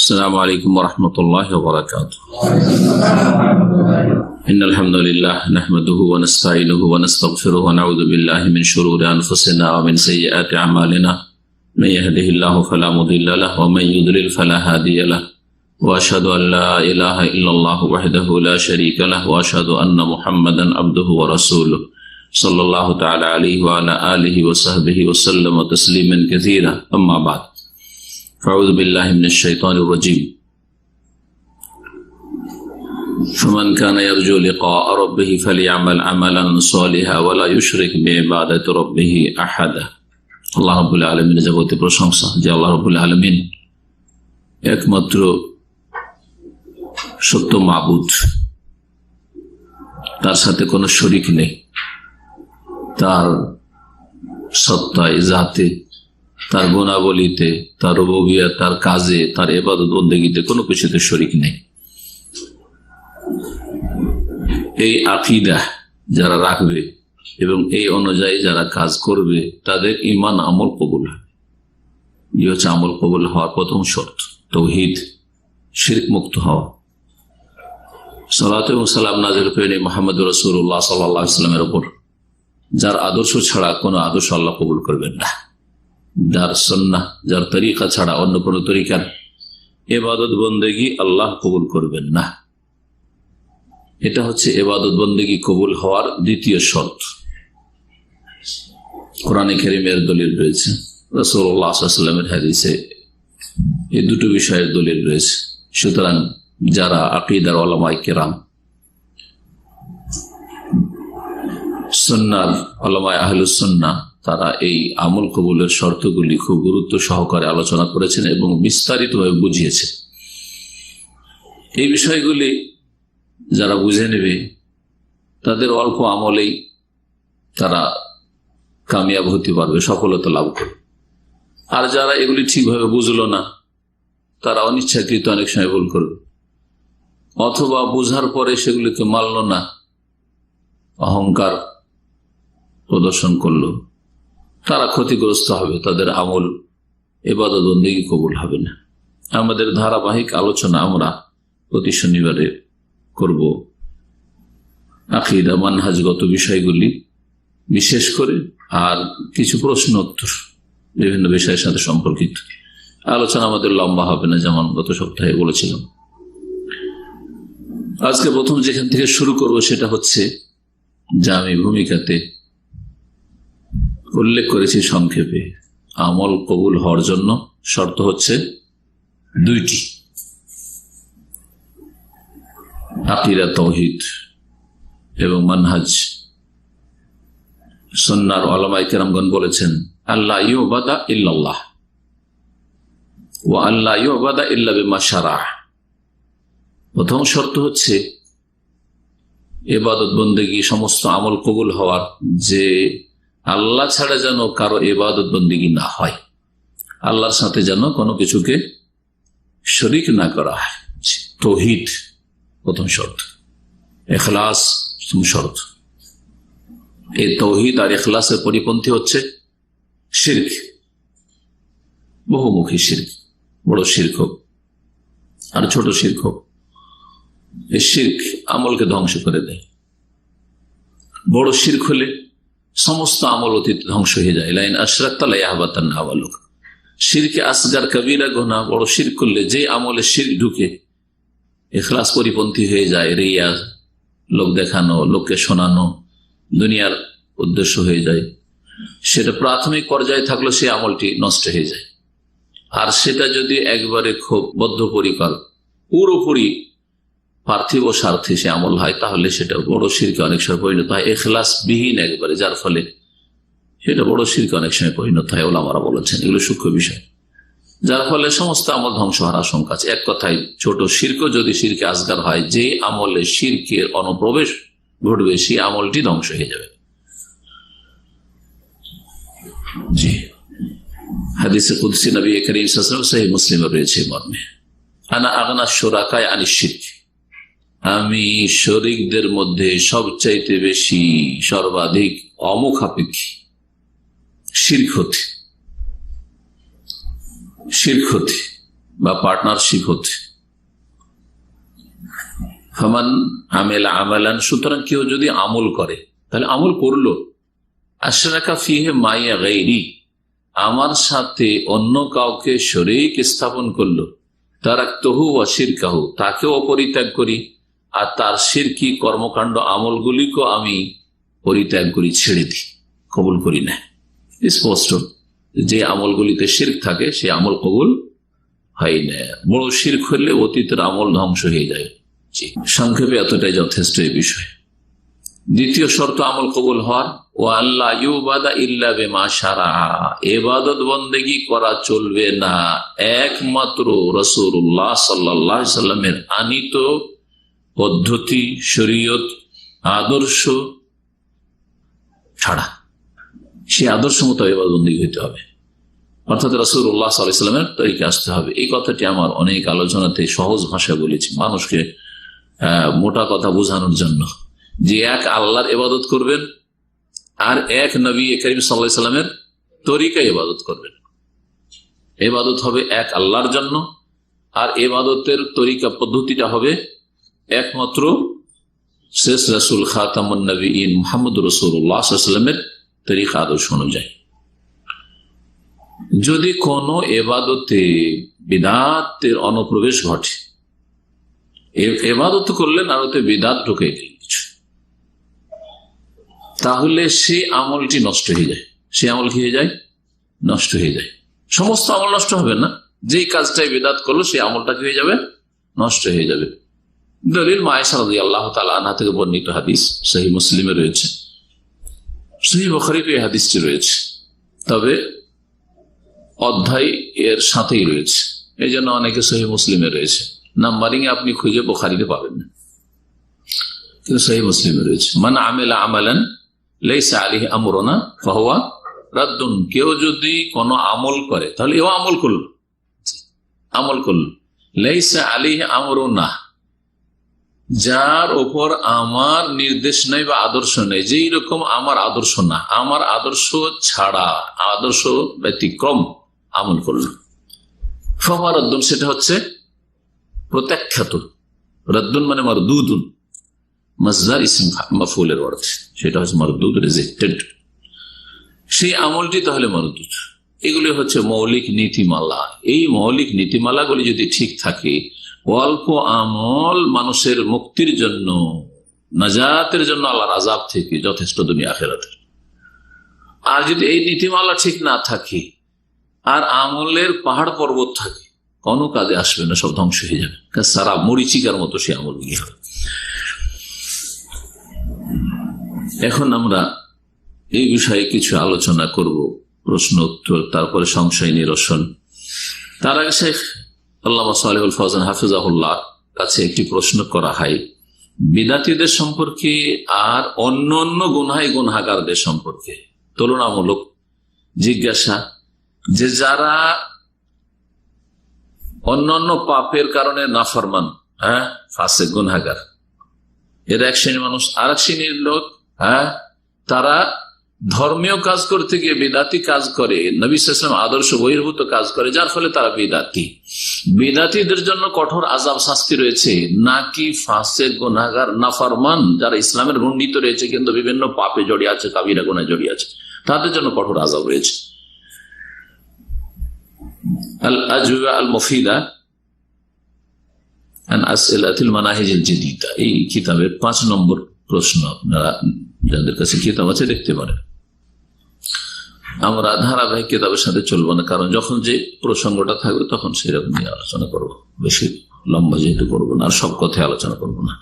السلام عليكم ورحمة الله وبركاته. إن الحمد لله نحمده ونستعينه ونستغفره ونعوذ بالله من شرور أنفسنا ومن سيئات أعمالنا من يهده الله فلا مضل له ومن يضلل فلا هادي له وأشهد أن لا إله إلا الله وحده لا شريك له وأشهد أن محمدا عبده ورسوله صلى الله تعالى عليه وعلى آله وصحبه وسلم تسليما كثيرا. أما بعد، أعوذ بالله من الشيطان الرجيم. فمن كان يرجو لقاء ربه فليعمل عملا صالحا ولا يشرك بعبادة ربه أحدا. আল্লাহ রাব্বুল আলামিনের যাবতীয় প্রশংসা, যে আল্লাহ রাব্বুল আলামিন একমাত্র সত্য মাবুদ, তার সাথে কোনো শরীক নেই। তার সত্তায়, জাতে, তার গুণাবলীতে, তার রুবুবিয়ত, তার কাজে, তার ইবাদত বন্দেগীতে কোনো কিছুতে শরীক নেই। এই আকীদা যারা রাখবে এবং এই অনুযায়ী যারা কাজ করবে তাদের ঈমান আমল কবুল হবে। এই হচ্ছে আমল কবুল হওয়ার প্রথম শর্ত, তাওহীদ, শিরক মুক্ত হওয়া। সালাত এবং সালাম নাযিল করেন মুহাম্মদুর রাসূলুল্লাহ সাল্লাল্লাহু আলাইহি ওয়াসাল্লামের উপর, যার আদর্শ ছাড়া কোনো আদর্শ আল্লাহ কবুল করবেন না। যার সুন্নাহ, যার তরিকা ছাড়া অন্য কোনো তরিকার ইবাদত বন্দেগী আল্লাহ কবুল করবেন না। এটা হচ্ছে ইবাদত বন্দেগী কবুল হওয়ার দ্বিতীয় শর্ত। কোরআনে কারীমের দলিল রয়েছে, রাসূলুল্লাহ সাল্লাল্লাহু আলাইহি ওয়াসাল্লামের হাদিসে এই দুটো বিষয়ের দলিল রয়েছে। সুতরাং যারা আকীদার উলামায়ে কেরাম, সুন্নাহর উলামায়ে আহলুস সুন্নাহ, তারা এই আমল কবুলের শর্তগুলি খুব গুরুত্ব সহকারে আলোচনা করেছেন এবং বিস্তারিতভাবে বুঝিয়েছেন। এই বিষয়গুলি যারা বুঝে নেবে তাদের অল্প আমলেই তারা কামিয়াব হতে পারবে, সফলতা লাভ করবে। আর যারা এগুলি ঠিকভাবে বুঝলো না, তারা অনিচ্ছাকৃত অনেক সময় ভুল করবে, অথবা বুঝার পরে সেগুলিকে মানল না, অহংকার প্রদর্শন করলো, তারা ক্ষতিগ্রস্ত হবে, তাদের আমল ইবাদত বন্দেগী কবুল হবে না। আমাদের ধারাবাহিক আলোচনা আমরা প্রতি শনিবারে করব আকীদা মানহাজগত বিষয়গুলি বিশেষ করে, আর কিছু প্রশ্ন উত্তর বিভিন্ন বিষয়ের সাথে সম্পর্কিত। আলোচনা আমাদের লম্বা হবে না, যেমন গত সপ্তাহে বলেছিলাম। আজকে প্রথম যেখান থেকে শুরু করব সেটা হচ্ছে, যা আমি ভূমিকাতে উল্লেখ করেছি সংক্ষেপে, আমল কবুল হওয়ার জন্য শর্ত হচ্ছে দুইটি: আকীদা তাওহীদ এবং মানহাজ। সুন্নাহর উলামায়ে কেরামগণ বলেছেন, আল্লা ইউবাদা ইল্লাল্লাহ ওয়া আল্লা ইউবাদা ইল্লা বিমা শারাহ। প্রথম শর্ত হচ্ছে ইবাদত বন্দেগী, সমস্ত আমল কবুল হওয়ার, যে আল্লাহ ছাড়া যেন কারো ইবাদত বন্দেগী না হয়, আল্লাহর সাথে যেন কোনো কিছুকে শরীক না করা হয়। তাওহীদ প্রথম শর্ত, ইখলাস শর্ত। এই তাওহীদ আর ইখলাসের পরিপন্থী হচ্ছে শিরক, বহুমুখী শিরক, বড় শিরক হোক আর ছোট শিরক হোক। এই শিরক আমলকে ধ্বংস করে দেয়। বড় শিরক হলে সমস্ত আমল অতীত ধ্বংস হয়ে যায়। লাইন আশরাকতা লায়াহবাতান্না আমালুক। শিরকে আসগার কবিরা গুনাহ, বড় শিরক করলে যে আমলে শিরক ঢুকে ইখলাস পরিপন্থী হয়ে যায়, রিয়া, লোক দেখানো, লোককে শোনানো, দুনিয়ার উদ্দেশ্য হয়ে যায়, সেটা প্রাথমিক পর্যায়ে থাকলো সে আমলটি নষ্ট হয়ে যায়। আর সেটা যদি একবারে খুব বদ্ধপরিকর, পুরোপুরি পার্থিব স্বার্থে সে আমল হয়, তাহলে সেটা বড় শিরকে অনেক সময় পরিণত হয়। ইখলাস বিহীন একবারে, যার ফলে সেটা বড় শিরকে অনেক সময় পরিণত হয়। ওলামারা বলেছেন এগুলো সূক্ষ্ম বিষয়, যার ফলে সমস্ত আমল ধ্বংস হওয়ার আশঙ্কা আছে। এক কথায়, ছোট শিরক যদি শিরকে আসগার হয়, যে আমলে শিরকের অনুপ্রবেশ ঘটবে সেই আমলটি ধ্বংস হয়ে যাবে। জি, হাদিসে কুদসি নবী করিম সাল্লাল্লাহু আলাইহি ওয়াসাল্লাম সহিহ মুসলিমে রয়েছে মর্মে, আনা আগনা শুরাকায়ে আনিশ শিরক, আমি শরীকদের মধ্যে সবচাইতে বেশি, সর্বাধিক অমুখাপেক্ষী শিরক হতে। বা পার্টনারশিপ হতে। ফামান আমেলা আমালান, সুতরাং কেউ যদি আমল করে, তাহলে আমল করলো, আশরাকা ফিহে মাইয়া গায়রি, আমার সাথে অন্য কাউকে শরীক স্থাপন করলো, তারাকতুহু ওয়া শিরকাহু, তাকেও অপরিত্যাগ করি আর তার শিরকি কর্মকাণ্ড আমলগুলিকেও আমি পরিত্যাগ করি, ছেড়ে দিই, কবুল করি না। স্পষ্ট যে আমলগুলিতে শিরক থাকে সে আমল কবুল হয় না। বড় শিরক হলে অতীতের আমল ধ্বংস হয়ে যায়। সংক্ষেপে এতটাই যথেষ্ট এই বিষয়। দ্বিতীয় শর্ত আমল কবুল হওয়ার, ও আল্লাহ ইউবাদা ইল্লা বিমা শারা, ইবাদত বন্দেগী করা চলবে না একমাত্র রাসূলুল্লাহ সাল্লাল্লাহু আলাইহি সাল্লামের আনিত পদ্ধতি, শরীয়ত, আদর্শ ছাড়া। সে আদর্শ মতো ইবাদত বন্দেগী হইতে হবে, অর্থাৎ রাসূলুল্লাহ সাল্লাল্লাহু আলাইহি সাল্লামের তরিকে আসতে হবে। এই কথাটি আমার অনেক আলোচনাতে সহজ ভাষায় বলেছি, মানুষকে মোটা কথা বোঝানোর জন্য, যে এক আল্লাহর ইবাদত করবেন আর এক নবী করিম সাল্লাল্লাহু আলাইহি সাল্লামের তরিকায় ইবাদত করবেন। ইবাদত হবে এক আল্লাহর জন্য, আর ইবাদতের তরিকা পদ্ধতিটা হবে একমাত্র শেষ রাসূল খাতামুন নবীয়িন মুহাম্মদ রাসূলুল্লাহ সাল্লাল্লাহু আলাইহি সাল্লামের তরিকা আদর্শ অনুযায়ী। যদি কোন ইবাদতে বিদআতের অনুপ্রবেশ ঘটে, ইবাদত করলেন আর ওতে বিদআত ঢুকে গেল কিছু, তাহলে সে আমলটি নষ্ট হয়ে যায়। সে আমল কি হয়ে যায়? নষ্ট হয়ে যায়। সমস্ত আমল নষ্ট হবে না, যেই কাজটাই বিদআত করলো সেই আমলটা কি হয়ে যাবে? নষ্ট হয়ে যাবে। দলিল আয়েশা রাদিয়াল্লাহু তাআলা আনহা থেকে বর্ণিত হাদিস, সহিহ মুসলিমে রয়েছে, সহিহ বুখারীতে এই হাদিসটি রয়েছে, তবে অধ্যায় এর সাথেই রয়েছে, এই জন্য অনেকে সহিহ মুসলিমে রয়েছে, নাম্বারিং আপনি খুঁজে বুখারীতে পাবেন না, কিন্তু সহিহ মুসলিমে রয়েছে। মান আমিলা আমালান লাইসা আলাইহি আমরুনা ফাহুয়া রাদ্দুন, কেউ যদি কোনো আমল করে, তাহলে এও আমল করলো, লাইসা আলাইহি আমরুনা, যার উপর আমার নির্দেশ নেই বা আদর্শ নেই, যেই রকম আমার আদর্শ না, আমার আদর্শ ছাড়া, আদর্শ ব্যতিক্রম আমল করলো, ফাহুয়া রাদ্দুন, সেটা হচ্ছে প্রত্যাখ্যাত। রাদ্দুন মানে মারদুদুন, মাজদার ইসম মাফউলের অর্থ, সেটা হচ্ছে মারদুদ, রিজেক্টেড। সেই আমলটি তাহলে মারদুদ। এগুলি হচ্ছে মৌলিক নীতিমালা। এই মৌলিক নীতিমালাগুলি যদি ঠিক থাকে, অল্প আমল মানুষের মুক্তির জন্য, নাজাতের জন্য, আল্লাহর আযাব থেকে যথেষ্ট দুনিয়া আখিরাতের। আর যদি এই নীতিমালা ঠিক না থাকে আর আমলের পাহাড় পর্বত থাকে, কোনো কাজে আসবে না, সব ধ্বংস হয়ে যাবে, সারা মরিচিকার মতো সে আমল গিয়ে হবে। এখন আমরা এই বিষয়ে কিছু আলোচনা করব, প্রশ্ন উত্তর, তারপরে সংশয় নিরসন। তার আগে শেখ আল্লামা সালেহুল ফওজান হাফিজাহুল্লাহ কাছে একটি প্রশ্ন করা হয় বিদাতীদের সম্পর্কে আর অন্য অন্য গুনাহগারদের সম্পর্কে। তুলনামূলক জিজ্ঞাসা, যে যারা অন্যান্য পাপের কারণে নাফরমান, ফাসিক গুনাহগার, এর এক শ্রেণীর মানুষ, আর এক শ্রেণীর লোক তারা ধর্মীয় কাজ করতে গিয়ে বিদাতি কাজ করে, নবী সাল্লাল্লাহু আলাইহি ওয়াসাল্লাম আদর্শ বহির্ভূত কাজ করে, যার ফলে তারা বিদাতি। বিদাতিদের জন্য কঠোর আযাব শাস্তি রয়েছে, নাকি ফাসিক গুনাহগার নাফরমান যারা ইসলামের গণ্ডিত রয়েছে কিন্তু বিভিন্ন পাপে জড়িয়ে আছে, কাবিরা গুনাহে জড়িয়ে আছে, তাদের জন্য কঠোর আযাব রয়েছে? আল আজওয়া আল মুফিদা আন আসইলাতিল মানাহিজিল জাদীদা, এই কিতাবের 5 নম্বর প্রশ্ন। আপনারা যাদের কাছে কিতাব আছে দেখতে পারেন। আমরা ধারাবাহিক কিতাবের সাথে চলবো না, কারণ যখন যে প্রসঙ্গটা থাকবে তখন সেরকম নিয়ে আলোচনা করবো, বেশি লম্বা যেহেতু করবো না, আর সব কথায় আলোচনা করবো না।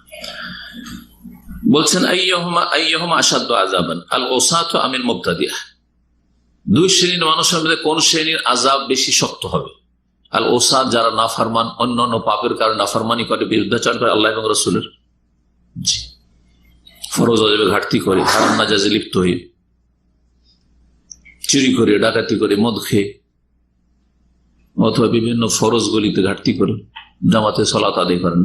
বলছেন আইয়ুহুমা আশাদ্দু আযাবান আল উসাতু আমিল মুবতাদিআহ, দুই শ্রেণীর মানুষের মধ্যে কোন শ্রেণীর আযাব বেশি শক্ত হবে? আল উসাত, যারা নাফরমান, অন্যান্য পাপের কারণে নাফরমানি করে, বিরুদ্ধাচরণ করে আল্লাহ এবং রাসূলের, ফরজ ওয়াজিবে ঘাটতি করে, হারাম নাজায়েজে লিপ্ত হয়ে, চুরি করে, ডাকাতি করে, মদ খেয়ে, অথবা বিভিন্ন ফরজ গলিতে ঘাটতি করে, জামাতে সালাত আদায় করেন,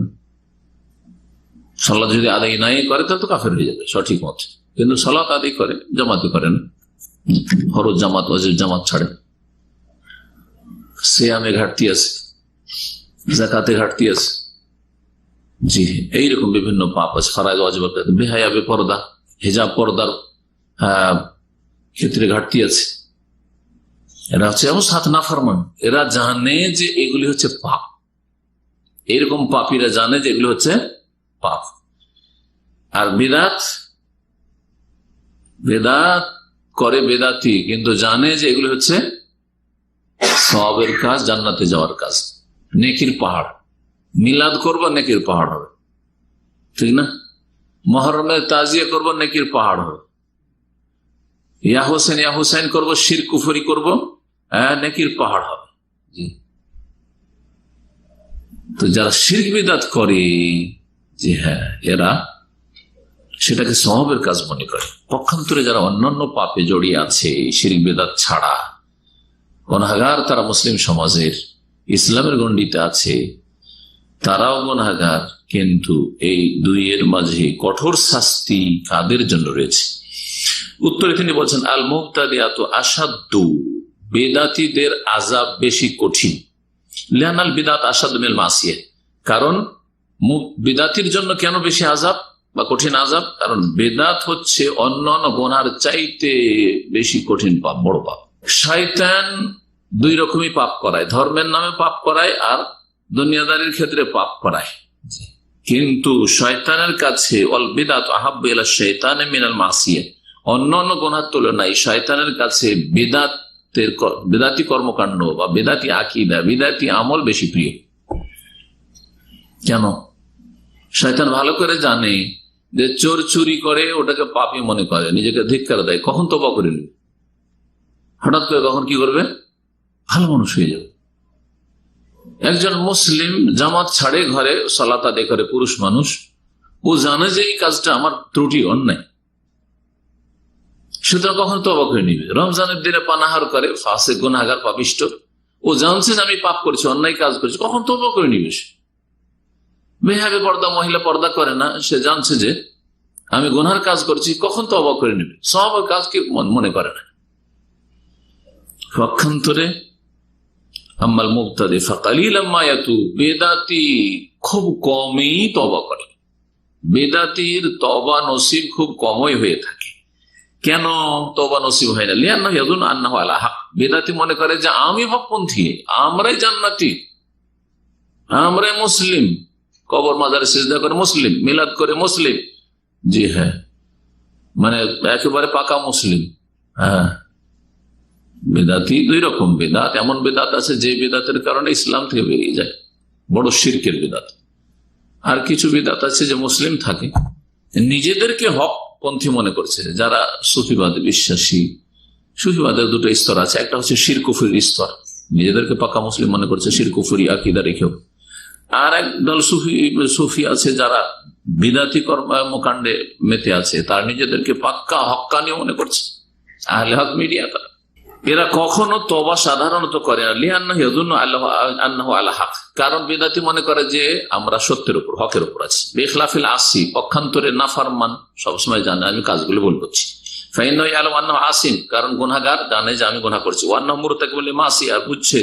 সালাত যদি আদায় নাই করে তাহলে তো কাফের হয়ে যাবে সঠিক মত, কিন্তু সালাত আদায় করে, জামাতে করেন, ফরজ জামাত ওয়াজিব জামাত ছাড়ে, সিয়ামে ঘাটতি আছে, জাকাতে ঘাটতি আছে, জি এইরকম বিভিন্ন পাপ আছে। ফরায়েজ ওয়াজিব, বেহায়া বেপরদা, হিজাব পর্দার ক্ষেত্রে ঘাটতি আছে। এরা হচ্ছে এমন সাত নাফরমান, এরা জানে যে এগুলি হচ্ছে পাপ, এরকম পাপীরা জানে যে এগুলি হচ্ছে পাপ। আর বেদাত করে বেদাতি, কিন্তু জানে যে এগুলি হচ্ছে সওয়াবের কাজ, জান্নাতে যাওয়ার কাজ, নেকির পাহাড়। মিলাদ করবো নেকির পাহাড় হবে, ঠিক না? মহরমে তাজিয়া করবো নেকির পাহাড় হবে। ইয়া হোসেন করবো, শিরক কুফরি করবো, নেকির পাহাড় হবে। জি, তো যারা শিরক বিদআত করে, জি হ্যাঁ, এরা সেটাকে সওয়াবের কাজ মনে করে। পক্ষান্তরে যারা অন্যান্য পাপে জড়িয়ে আছে শিরক বিদআত ছাড়া, গুনাহগার, তারা মুসলিম সমাজের ইসলামের গণ্ডিতে আছে, তারাও গুনাহগার, কিন্তু এই দুইয়ের মাঝে কঠোর শাস্তি কাদের জন্য রয়েছে? উত্তরে তিনি বলছেন, আল মুবতাদিআতু আশাদ্দু, বেদাতীদের আযাব বেশি কঠিন। লিআনাল বিদআত আশাদ্দু মিনাল মাসিয়া, কারণ বিদাতির জন্য কেন বেশি আযাব বা কঠিন আযাব? কারণ বেদাত হচ্ছে অন্যান্য গুনার চাইতে বেশি কঠিন পাপ, বড় পাপ। শয়তান দুই রকমই পাপ করায়, ধর্মের নামে পাপ করায় আর দুনিয়াদারির ক্ষেত্রে পাপ করায়। কিন্তু শয়তানের কাছে অল বিদআত আহাব্বু ইলা শাইতানি মিনাল মাসিয়া, অন্যান্য গুনার তুলনায় শয়তানের কাছে বেদাতি কর্মকাণ্ড বা বেদাতি আকীদা, বেদাতি আমল বেশি প্রিয়। কেন? শয়তান ভালো করে জানে যে চোর চুরি করে ওটাকে পাপী মনে করে, নিজেকে ধিক্কার দেয়, কখন তওবা করে নেবে, হঠাৎ করে কখন কি করবে, ভালো মানুষ হয়ে যাবে। একজন মুসলিম জামাত ছাড়ে, ঘরে সালাত আদায় করে, পুরুষ মানুষ, ও জানে যে এই কাজটা আমার ত্রুটি, অন্যায়, সুতরাং কখন তওবা করে নিবে। রমজানের দিনে পানাহার করে, ফাসিক গুনাহগার পাপিষ্ঠ, ও জানছে যে আমি পাপ করছি, অন্যায় কাজ করছি, কখন তওবা করে নিবে। বেহাবে পর্দা, মহিলা পর্দা করে না, সে জানছে যে আমি গুনার কাজ করছি, কখন তওবা করে নেবে, সওয়াবের কাজ কি মনে করে না। পক্ষান্তরে আম্মাল মুবতাদি ফাকালিলাম মা ইয়াতুব, বেদাতি খুব কমই তওবা করে, বেদাতির তওবা নসিব খুব কমই হয়ে থাকে। কেন তওবা নসিব হয় না? লিআন্নাহু ইয়াযুন্নু আন্নাহু আলা হক, বেদাতি মনে করে যে আমি হকপন্থী, আমরাই জান্নাতি, আমরাই মুসলিম, কবর মাজারে সিজদা করে মুসলিম, মিলাদ করে মুসলিম, জি হ্যাঁ, মানে একেবারে পাকা মুসলিম। হ্যাঁ, বেদাতি দুই রকম। বেদাত, এমন বেদাত আছে যে বেদাতের কারণে ইসলাম থেকে বেরিয়ে যায়, বড় শিরকের বেদাত। আর কিছু বেদাত আছে যে মুসলিম থাকে, নিজেদেরকে হক পন্থী মনে করছে। যারা সুফিবাদে বিশ্বাসী, সুফিবাদের দুটো স্তর আছে, একটা হচ্ছে শিরক কুফরির স্তর, নিজেদেরকে পাকা মুসলিম মনে করছে শিরক কুফরি আকীদা রেখেও। আর একদল সুফি আছে যারা বিদাতি কর্মকাণ্ডে মেতে আছে, তার নিজেদেরকে পাক্কা হক্কানি মনে করছে, আহলে হক মিডিয়া। এরা কখনো তওবা সাধারণত করে না, লিআন্নাহু ইয়াযুন্নু আন্নাহু আলা হক, কারণ বিদাতি মনে করে যে আমরা সত্যের উপর, হকের উপর আছি। বিখিলাফিল আসি, পক্ষান্তরে নাফরমান সবসময় জানে আমি কাজগুলো ভুল করছি। ফাইন্নাহু ইয়ালামু আন্নাহু আসিম, কারণ গুনাহগার জানে যে আমি গুনাহ করছি। ওয়া আন্নাহু মুরতাকিবুল লিমাসি, আর বুঝছে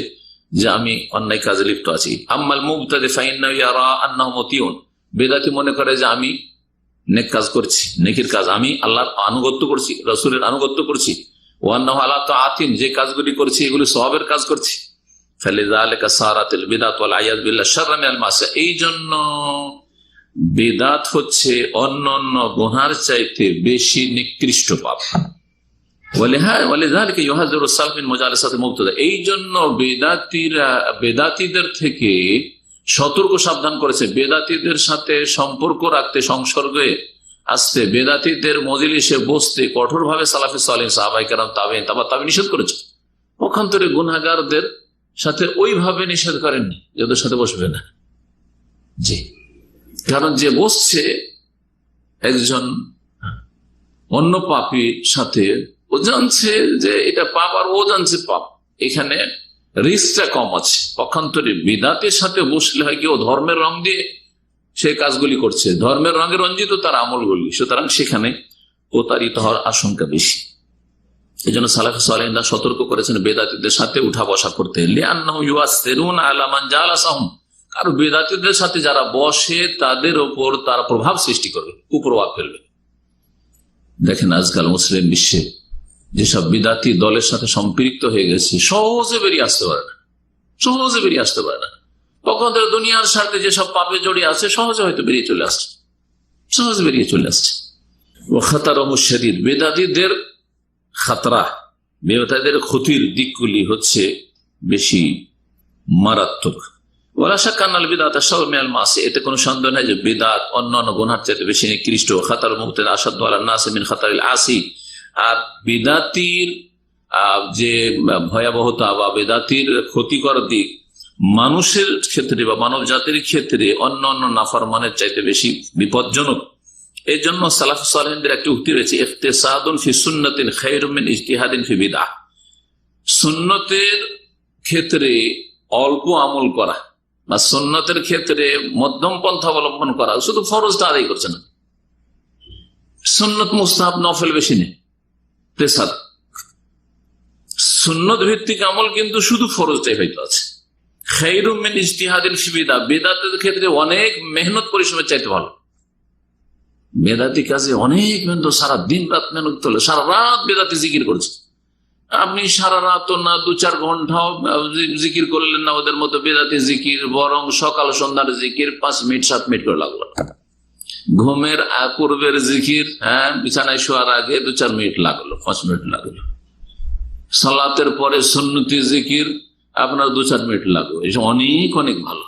যে আমি অন্যায় কাজে লিপ্ত আছি। আম্মাল মুবতাদি ফাইন্নাহু ইয়ারা আন্নাহু মুতিউন, বেদাতি মনে করে যে আমি নেক কাজ করছি, নেকির কাজ, আমি আল্লাহর আনুগত্য করছি, রাসূলের আনুগত্য করছি। ওয়া আন্নাহু আলা তাআতিন, যে কাজগুলি করছি এগুলো সওয়াবের কাজ করছি। ফালিযালিকা সারাতিল বিদআত ওয়াল আয়ায বিল্লাহ শাররা মিনাল মাসিয়া, এই জন্য বিদআত হচ্ছে অন্যান্য গুনার চাইতে বেশি নিকৃষ্ট পাপ। এই জন্য বেদাতীদের থেকে সতর্ক সাবধান করেছে, বেদাতীদের সাথে সম্পর্ক রাখতে, সংসর্গে আসতে, বেদাতীদের মজলিসে বসতে কঠোর ভাবে সালাফে সালেহিন সাহাবায়ে কেরাম তাবেঈন তাবা নিষেধ করেছে। পক্ষান্তরে গুনাহগারদের সাথে ওইভাবে নিষেধ করেননি যে ওদের সাথে বসবে না। জি, কারণ যে বসছে একজন অন্য পাপীর সাথে, ও জানছে যে এটা পাপ আর ও জানছে পাপ, এখানে রিস্কটা কম আছে। পক্ষান্তরে বিদাতের সাথে বসলে হয় কি, ও ধর্মের রং দিয়ে সে কাজগুলি করছে, ধর্মের রঙে রঞ্জিত তার আমলগুলি, সুতরাং সেখানে প্রতারিত হওয়ার আশঙ্কা বেশি। এই জন্য সালাফে সালেহিনরা সতর্ক করেছেন বেদাতীদের সাথে উঠা বসা করতে, লিআন্নাহুম ইউআসসিরুনা আলা মান জালাসাহুম, কারণ বেদাতীদের সাথে যারা বসে তাদের ওপর তারা প্রভাব সৃষ্টি করবে, কুপ্রভাব ফেলবে। দেখেন আজকাল মুসলিম বিশ্বে যেসব বিদাতি দলের সাথে সম্পৃক্ত হয়ে গেছে, সহজে বেরিয়ে আসতে পারে না, সহজে বেরিয়ে আসতে পারে না। তখন তারা দুনিয়ার সাথে যেসব পাপে জড়িয়ে আছে সহজে হয়তো বেরিয়ে চলে আসছে, সহজে বেরিয়ে চলে আসছে। ও খাতারহু শাদীদ, বেদাতীদের খাতরা, বেদাতীদের ক্ষতির দিকগুলি হচ্ছে বেশি মারাত্মক। ওয়ালা শাক্কা আন্নাল বিদআতা শাররুম মিনাল মাসি, এতে কোনো সন্দেহ নাই যে বিদআত অন্যান্য গুনাহের চাইতে বেশি নিকৃষ্ট। খাতার মুবতাদি আশাদ্দু আলান নাস মিন খাতারিল আসি, আর বিদাতির যে ভয়াবহতা বা বেদাতির ক্ষতিকর দিক মানুষের ক্ষেত্রে বা মানব জাতির ক্ষেত্রে অন্যান্য নাফরমানের চাইতে বেশি বিপজ্জনক। এই জন্য সালাফ সালেহিনদের একটি উক্তি রয়েছে, ইখতিসাদুন ফি সুন্নাতিন খায়রুম মিন ইজতিহাদিন ফি বিদআহ, সুন্নতের ক্ষেত্রে অল্প আমল করা বা সুন্নতের ক্ষেত্রে মধ্যম পন্থা অবলম্বন করা, শুধু ফরজটা আদায় করছে না, সুন্নত মুস্তাহাব নফল বেশি নেই, সুন্নত ভিত্তিক আমল কিন্তু শুধু ফরজটাই হয়তো আছে। খায়রুম মিন ইজতিহাদিন ফি বিদআহ, বেদাতের ক্ষেত্রে অনেক মেহনত পরিশ্রমের চাইতে ভালো। বেদাতি কাজে অনেক মেহনত, সারা দিন রাত মেহনত করলে, সারা রাত বেদাতি জিকির করছে, আপনি সারা রাত না 2-4 ঘন্টাও জিকির করলেন না ওদের মতো বেদাতি জিকির, বরং সকাল সন্ধ্যার জিকির 5 মিনিট 7 মিনিট করে লাগলো। ঘুমের পূর্বের জিকির, বিছানায় শোয়ার আগে 2-4 মিনিট লাগলো, 5 মিনিট লাগলো। সালাতের পরে সুন্নতি জিকির আপনার 2-4 মিনিট লাগলো। এসব অনেক অনেক ভালো।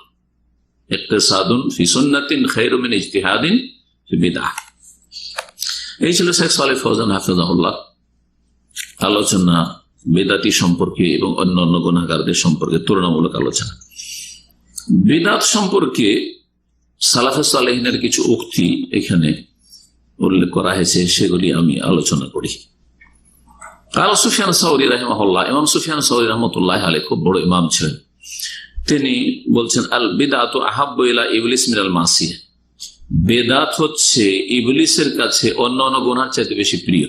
ইখতিসাদুন ফি সুন্নাতিন খায়রুম মিন ইজতিহাদিন ফি বিদআহ। এই ছিল শেখ সালেহ ফওজান হাফিজাহুল্লাহ আলোচনা বেদাতি সম্পর্কে এবং অন্যান্য গুনাহগারদের সম্পর্কে তুলনামূলক আলোচনা। বিদআত সম্পর্কে সালাফে সালেহিনের কিছু উক্তি এখানে উল্লেখ করা হয়েছে, সেগুলি আমি আলোচনা করি। কাল সুফিয়ান সাউরি রাহিমাহুল্লাহ, ইমাম সুফিয়ান সাউরি রহমতুল্লাহ আলাইহি খুব বড় ইমাম ছিলেন, তিনি বলছেন আল বিদআতু আহাব্বু ইলা ইবলিস মিনাল মাসিয়া, বেদাত হচ্ছে ইবলিসের কাছে অন্যান্য গুনাহের চাইতে বেশি প্রিয়।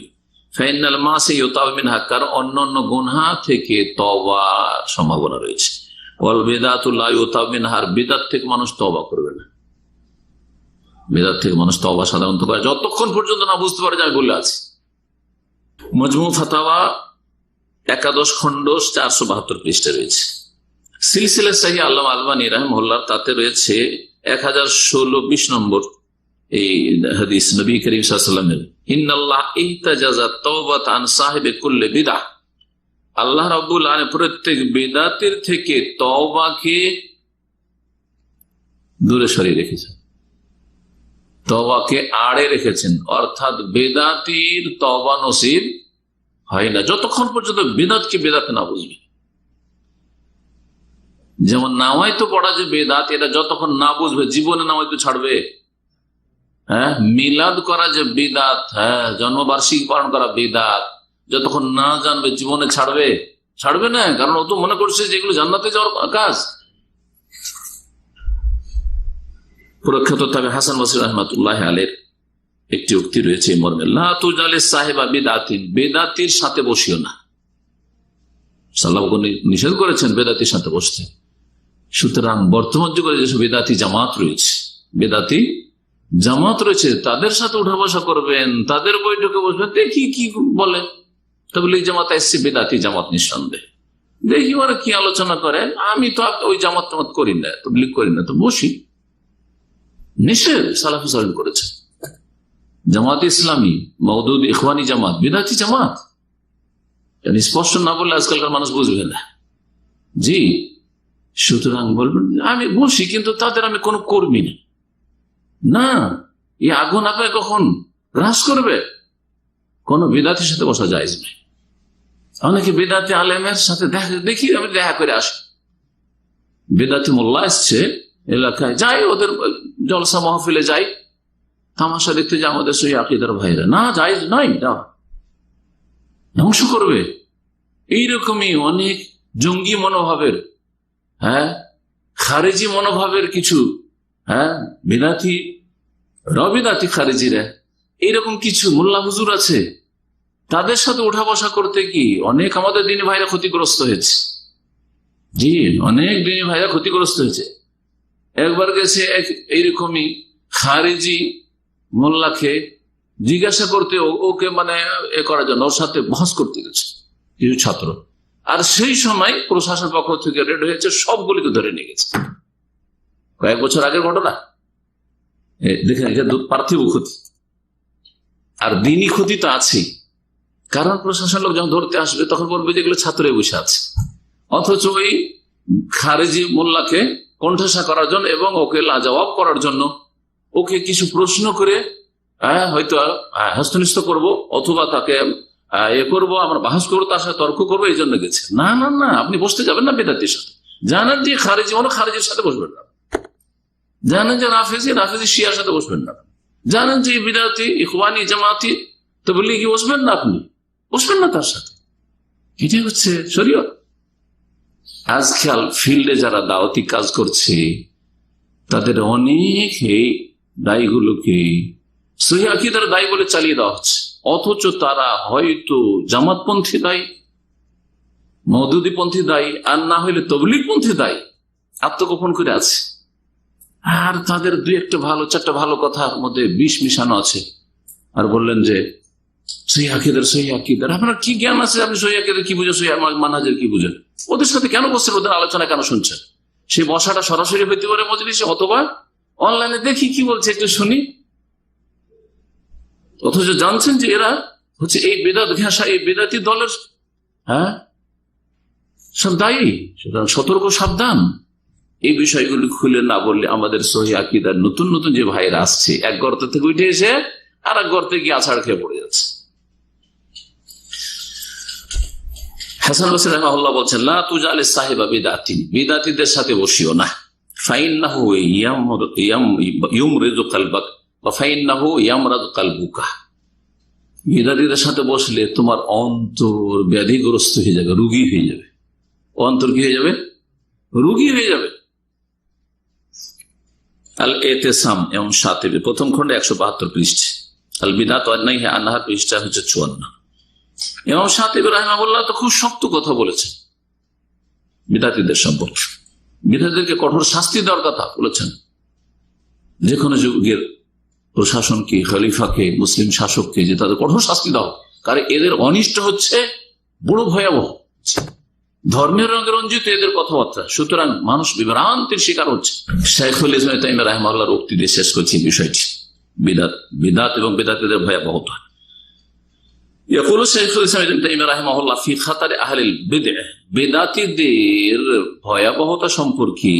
ফাইনাল মাসি ইউতাব মিনহা, কারণ অন্যান্য গুনাহ থেকে তওবার সম্ভাবনা রয়েছে। ওয়াল বিদআতু লা ইউতাব মিনহা, বিদআত থেকে মানুষ তওবা করবে না। বিদআত থেকে মানুষ তওবা সাধারণত করে যতক্ষণ পর্যন্ত না বুঝতে পারে যে আমি ভুলে আছি। মজমু ফাতাওয়া 11 খণ্ড 472 পৃষ্ঠা রয়েছে। সিলসিলা সহিহ আল্লামা আলবানী রাহিমাহুল্লাহ তাতে রয়েছে 1016-20 নম্বর এই হাদিস, নবী করিম সাল্লাল্লাহু আলাইহি ওয়াসাল্লামের, ইন্নাল্লাহ ইহতাজাযা তাওবাত আন সাহিবি কুল্লি বিদআহ, আল্লাহ রাব্বুল আলামিন প্রত্যেক বিদআতের থেকে তওবাকে দূরে সরিয়ে রেখেছেন, তওবাকে আড়ে রেখেছেন। অর্থাৎ বেদাতির তওবা নসিব হয় না যতক্ষণ পর্যন্ত বেদাতকে বেদাত না বুঝবে। যেমন নামাইতো পড়া যে বেদাত, এটা যতক্ষণ না বুঝবে জীবনে নামাইতো ছাড়বে। মিলাদ করা যে বিদাত, জন্মবার্ষিকী পালন করা বিদাত, যতক্ষণ না জানবে জীবনে ছাড়বে না, কারণ ও তো মনে করছে যে এগুলো জান্নাতে যাওয়ার কাজ। প্রখ্যাত তাবে হাসান বসরি রাহমাতুল্লাহ আলাইহির একটি উক্তি রয়েছে মর্মে, লা তুজালিস সাহিবা বিদাতিন, বেদাতির সাথে বসিও না। সাল্লাল্লাহু আলাইহি ওয়াসাল্লাম নিষেধ করেছেন বেদাতির সাথে বসতে। সুতরাং বর্তমান যুগে যেসব বেদাতি জামাত রয়েছে, বেদাতি জামাত রয়েছে, তাদের সাথে উঠা বসা করবেন, তাদের বৈঠকে বসবেন, দেখি কি বলে। তাবলীগ জামাত এসছে, বেদাতি জামাত নিঃসন্দেহে, দেখি ওরা কি আলোচনা করেন। আমি তো ওই জামাত টামাত করি না, তাবলীগ করি না, তো বসি। নিষেধ সালাফে সালেহিন করেছে। জামাত ইসলামী, মওদুদ ইখওয়ানি জামাত বিদআতি জামাত, স্পষ্ট না বললে আজকালকার মানুষ বুঝবে না। জি, সুতরাং বলবেন আমি বসি, কিন্তু তাদের আমি কোনো কর্মী না। এই আগুন আপনাকে কখন গ্রাস করবে? কোন বিদআতির সাথে বসা জায়েজ নেই। অনেকে বিদআতি আলেমের সাথে দেখি আমি দেখা করে আসি, বিদআতি মোল্লা এসছে এলাকায়, যাই ওদের জলসা মাহফিলে যাই, তামাশা দেখতে যে আমাদের সহি আকীদার ভাইরা, না জায়েজ নয়, ধ্বংস করবে। এইরকমই অনেক জঙ্গি মনোভাবের, খারেজি মনোভাবের কিছু বিদাতি রবিদাতি খারেজিরা, এইরকম কিছু মোল্লা হুজুর আছে, তাদের সাথে উঠা বসা করতে কি অনেক আমাদের দিনী ভাইরা ক্ষতিগ্রস্ত হয়েছে। জি, অনেক দিনী ভাইরা ক্ষতিগ্রস্ত হয়েছে। একবার গেছে এইরকমই খারেজি মোল্লাকে জিজ্ঞাসা করতে, ওকে মানে এ করার জন্য ওর সাথে বহস করতে গেছে কিছু ছাত্র। আর সেই সময় প্রশাসন পক্ষ থেকে রেড হয়েছে, সবগুলিকে ধরে নিয়ে গেছে। কয়েক বছর আগের ঘটনা। দেখেন, এটা পার্থিব ক্ষতি আর দিনই ক্ষতি তো আছেই। কারণ প্রশাসন লোক যখন ধরতে আসবে তখন বলবে যেগুলো ছাত্রে বসে আছে, অথচ ওই খারেজি মোল্লাকে কণ্ঠাসা করার জন্য এবং ওকে লাজবাব করার জন্য ওকে কিছু প্রশ্ন করে হয়তো হস্তনিষ্ঠ করব, অথবা তাকে এ করবো, আমরা বাহাস করবো, তার সাথে তর্ক করবো, এই জন্য গেছে। না না না, আপনি বসতে যাবেন না বেদাতির সাথে। জানেন যে খারেজি খারেজির সাথে বসবেন না, জানেন যে রাফেজি শিয়ার সাথে বসবেন না, জানেন যে বিদাতি ইখওয়ানি জামাতি তাবলীগি বসবেন না, আপনি বসবেন না তার সাথে। এটাই হচ্ছে শরীয়ত। আজকাল ফিল্ডে যারা দাওয়াতি কাজ করছে তাদের অনেক এই দায়ীগুলোকে সহিহ আকীদার দায়ী বলে চালিয়ে দেওয়া হচ্ছে, অথচ তারা হয়তো জামাতপন্থী দায়ী, মওদুদীপন্থী দায়ী, আর না হইলে তবলীগপন্থী দায়ী, আত্মগোপন করে আছে। আর তাদের দুই একটা ভালো চারটা ভালো কথার মধ্যে বিষ মিশানো আছে। আর বললেন যে সহিহ আকীদার আপনার কি জ্ঞান আছে, আপনি সহিহ আকীদার কি বুঝেন, সহিহ মানহাজের কি বুঝেন? ওদের সাথে কেন বসছেন, ওদের আলোচনা কেন শুনছেন? সেই বসাটা সরাসরি হইতে পারে মজলিসে, অথবা অনলাইনে দেখি কি বলছে একটু শুনি। অথচ জানছেন যে এরা হচ্ছে এই বেদাত ঘেঁষা, এই বেদাতি দলের সব দায়ী। সুতরাং সতর্ক, সাবধান। এই বিষয়গুলি খুলে না বললে আমাদের সহিহ আকীদার নতুন নতুন যে ভাইরা আসছে, এক গর্ত থেকে উঠে এসে আর এক গর্তে গিয়ে আছাড় খেয়ে পড়ে যাচ্ছে। হাসান বসরি রাহিমাহুল্লাহ বলছেন, লা তুজালিস সাহিবা বিদাতিন, বিদাতীদের সাথে বসিও না। ফাইন্নাহু ইউমরিজু কলবাক ওয়া ফাইন্নাহু ইয়ামরাদু কলবুকা। বিদাতীদের সাথে বসলে তোমার অন্তর ব্যাধিগ্রস্ত হয়ে যাবে, রোগী হয়ে যাবে। অন্তর কি হয়ে যাবে? রোগী হয়ে যাবে। আল এতেসাম এবং সাতেবে প্রথম খন্ডে 172 পৃষ্ঠ, আল বিদাত ওয়ান নাহি আনহা পৃষ্ঠা হচ্ছে 54। এবং সাতেবে রাহিমাহুল্লাহ তো খুব শক্ত কথা বলেছেন বিদাতীদের সম্পর্কে। বিদাতীদেরকে কঠোর শাস্তি দেওয়ার কথা বলেছেন। যে কোনো যুগের প্রশাসনকে, খলিফাকে, মুসলিম শাসককে যে তাদের কঠোর শাস্তি দাও, কারণ এদের অনিষ্ট হচ্ছে বড় ভয়াবহ, ধর্মের রঙে রঞ্জিত এদের কথাবার্তা। সুতরাং মানুষ বিভ্রান্তির শিকার হচ্ছে। শাইখুল ইসলাম ইবনে তাইমিয়া রাহিমাহুল্লাহর উক্তি দিয়ে শেষ করছি বিষয়টি, বিদাত এবং বিদাতীদের ভয়াবহতা। ইয়াকুলু শাইখুল ইসলাম ইবনে তাইমিয়া রাহিমাহুল্লাহ ফি খাতারে আহলিল বিদআহ, বিদাতীদের ভয়াবহতা সম্পর্কে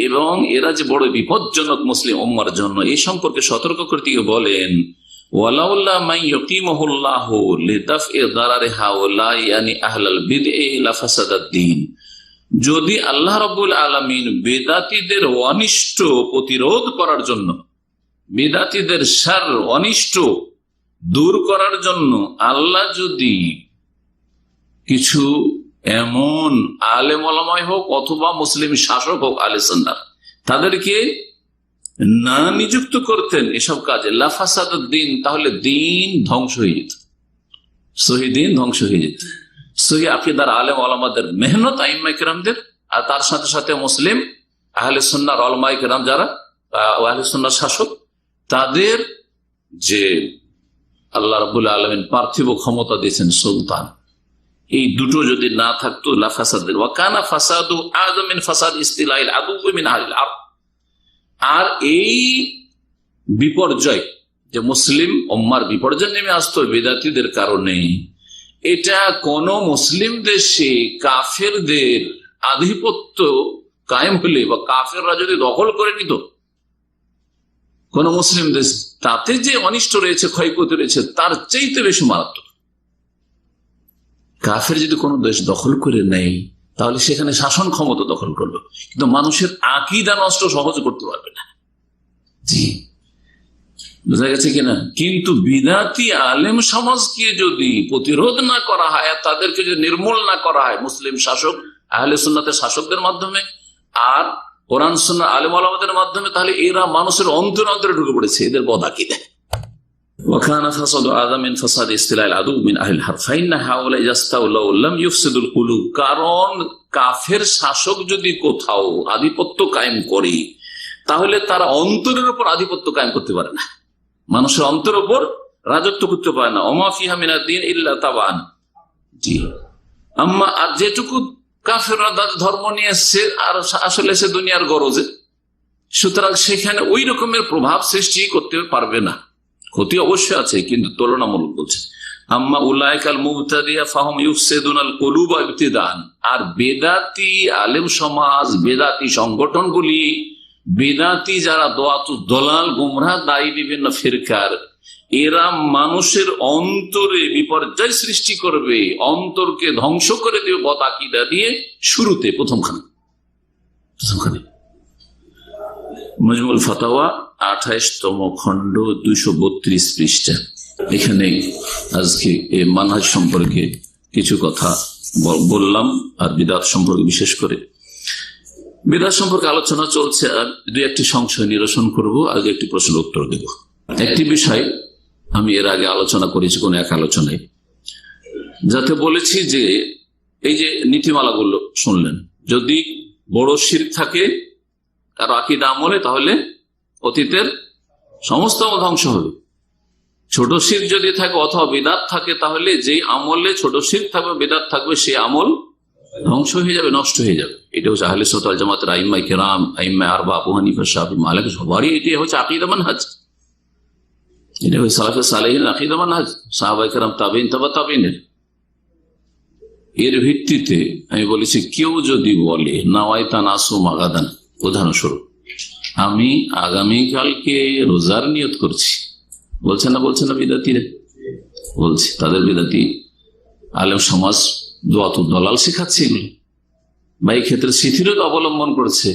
এবং এরা যে বড় বিপজ্জনক মুসলিম উম্মার জন্য, এই সম্পর্কে সতর্ক করতে গিয়ে বলেন, ওয়ালাউল্লাহ মান ইয়াকিমুহুল্লাহু লিদাফই দারারি হাউলাই ইয়ানি আহলাল বিদআহ লাফাসাদাদ দ্বীন। যদি আল্লাহ রাব্বুল আলামিন বিদাতীদের অনিষ্ট প্রতিরোধ করার জন্য, বিদাতীদের শার অনিষ্ট দূর করার জন্য আল্লাহ যদি কিছু এমন আলেম ওলামায় হোক অথবা মুসলিম শাসক হোক আহলে সুন্নাহ, তাদেরকে না নিযুক্ত করতেন এসব কাজে, লাফাসাদাদ দ্বীন, তাহলে দিন ধ্বংস হয়ে যেত, সহি দিন ধ্বংস হয়ে যেত। সহি আকীদার আলেম ওলামাদের মেহনত, আইম্মায়ে কেরামদের, আর তার সাথে সাথে মুসলিম আহলে সুন্নাহর উলামায়ে কেরাম যারা আহলে সুন্নাহর শাসক, তাদের যে আল্লাহ রাব্বুল আলামিন পার্থিব ক্ষমতা দিয়েছেন সুলতান, এই দুটো যদি না থাকতো লাফাসাদ ওয়া কানা ফাসাদু আযম মিন ফাসাদ ইস্তিলাইল আদু মিন আহলিল আরদ। আর এই বিপর্যয় যে মুসলিম উম্মার বিপর্যয় নেমে আসতো বিদাতীদের কারণে, এটা কোন মুসলিম দেশে কাফেরদের আধিপত্য কায়েম হলে বা কাফেররা যদি দখল করে নিত কোন মুসলিম দেশ, তাতে যে অনিষ্ট রয়েছে, ক্ষয়ক্ষতি রয়েছে, তার চাইতে বেশি মারাত্মক। কাফের যদি কোনো দেশ দখল করে নেয় তাহলে সেখানে শাসন ক্ষমতা দখল করলো, কিন্তু মানুষের আকীদা নষ্ট সহজ করতে পারবে না। জি, বোঝা গেছে কিনা? কিন্তু বিদাতি আলেম সমাজকে যদি প্রতিরোধ না করা হয়, তাদেরকে যদি নির্মূল না করা হয় মুসলিম শাসক আহলে সুন্নাতের শাসকদের মাধ্যমে আর কোরআন সুন্নাহ আলেম ওলামাদের মাধ্যমে, তাহলে এরা মানুষের অন্তরে অন্তরে ঢুকে পড়েছে, এদের বদ আকীদা। وكان فساد آدم من فساد استيلاء العدو من أهل الحرب فإن هؤلاء إذا استولوا لم يفسدوا القلوب। কারণ কাফের শাসক যদি কোথাও আধিপত্য কায়েম করে তাহলে তারা অন্তরের উপর আধিপত্য কায়েম করতে পারে না, মানুষের অন্তরের উপর রাজত্ব করতে পারে না। ওমা ফিহা মিনাদ দ্বীন ইল্লা তাবান, জি আম্মা, আর যেটুকু কাফেররা ধর্ম নিয়ে এসছে আর আসলে সে দুনিয়ার গরজে, সুতরাং সেখানে ওই রকমের প্রভাব সৃষ্টি করতে পারবে না। ক্ষতি অবশ্যই আছে কিন্তু তুলনামূলক বলছে। আম্মা উলাইকাল মুবতাদিয়া ফাহুম ইউফসিদুনাল কুলুবা ইবতিদান, আর বেদাতি আলেম সমাজ, বেদাতি সংগঠনগুলি, বেদাতি যারা দোয়াতু দলাল গুমরাহ দায়ী বিভিন্ন ফিরকার, এরা মানুষের অন্তরে বিপর্যয় সৃষ্টি করবে, অন্তরকে ধ্বংস করে দেবে বদ আকীদা দিয়ে। শুরুতে প্রথমখানে মজমুল ফাতাওয়া 28তম খণ্ড 232 পৃষ্ঠা। এখানে আজকে এই মানহাজ সম্পর্কে কিছু কথা বললাম, আর বিদআত সম্পর্কে বিশেষ করে বিদআত সম্পর্কে আলোচনা চলছে। আর দুই একটি সংশয় নিরসন করব, আগে একটি প্রশ্ন উত্তর দেব। একটি বিষয় আমি এর আগে আলোচনা করেছি কোন এক আলোচনায়, যাতে বলেছি যে এই যে নীতিমালাগুলো শুনলেন, যদি বড় শিরক থাকে কারো আকীদা আমলে তাহলে অতীতের সমস্ত ধ্বংস হবে। ছোট শিরক যদি থাকে অথবা বিদআত থাকে তাহলে যে আমলে ছোট শিরক থাকবে, বিদআত থাকবে, সে আমল ধ্বংস হয়ে যাবে, নষ্ট হয়ে যাবে। এটা হচ্ছে আহলে সুন্নাত ওয়াল জামাতের আইম্মায়ে কিরাম, আইম্মায়ে আরবা, আবু হানিফা, শাফিঈ, মালিক, সবারই এটাই হচ্ছে আকীদা মানহাজ। এটা হচ্ছে সালাফে সালেহিন আকীদা মানহাজ, সাহাবায়ে কেরাম, তাবেঈন, তাবা তাবেঈনের। এর ভিত্তিতে আমি বলেছি কেউ যদি বলে নাওয়াইতা নাসুম গাদান, উদাহরণস্বরূপ আমি আগামীকালকে রোজার নিয়ত করছি, বলছে না বিদাতিরা, বলছি তাদের বিদাতি আলেম সমাজ দোয়াতুল দলাল শিখাচ্ছে এগুলো, বা এই ক্ষেত্রে শিথিলতা অবলম্বন করছে,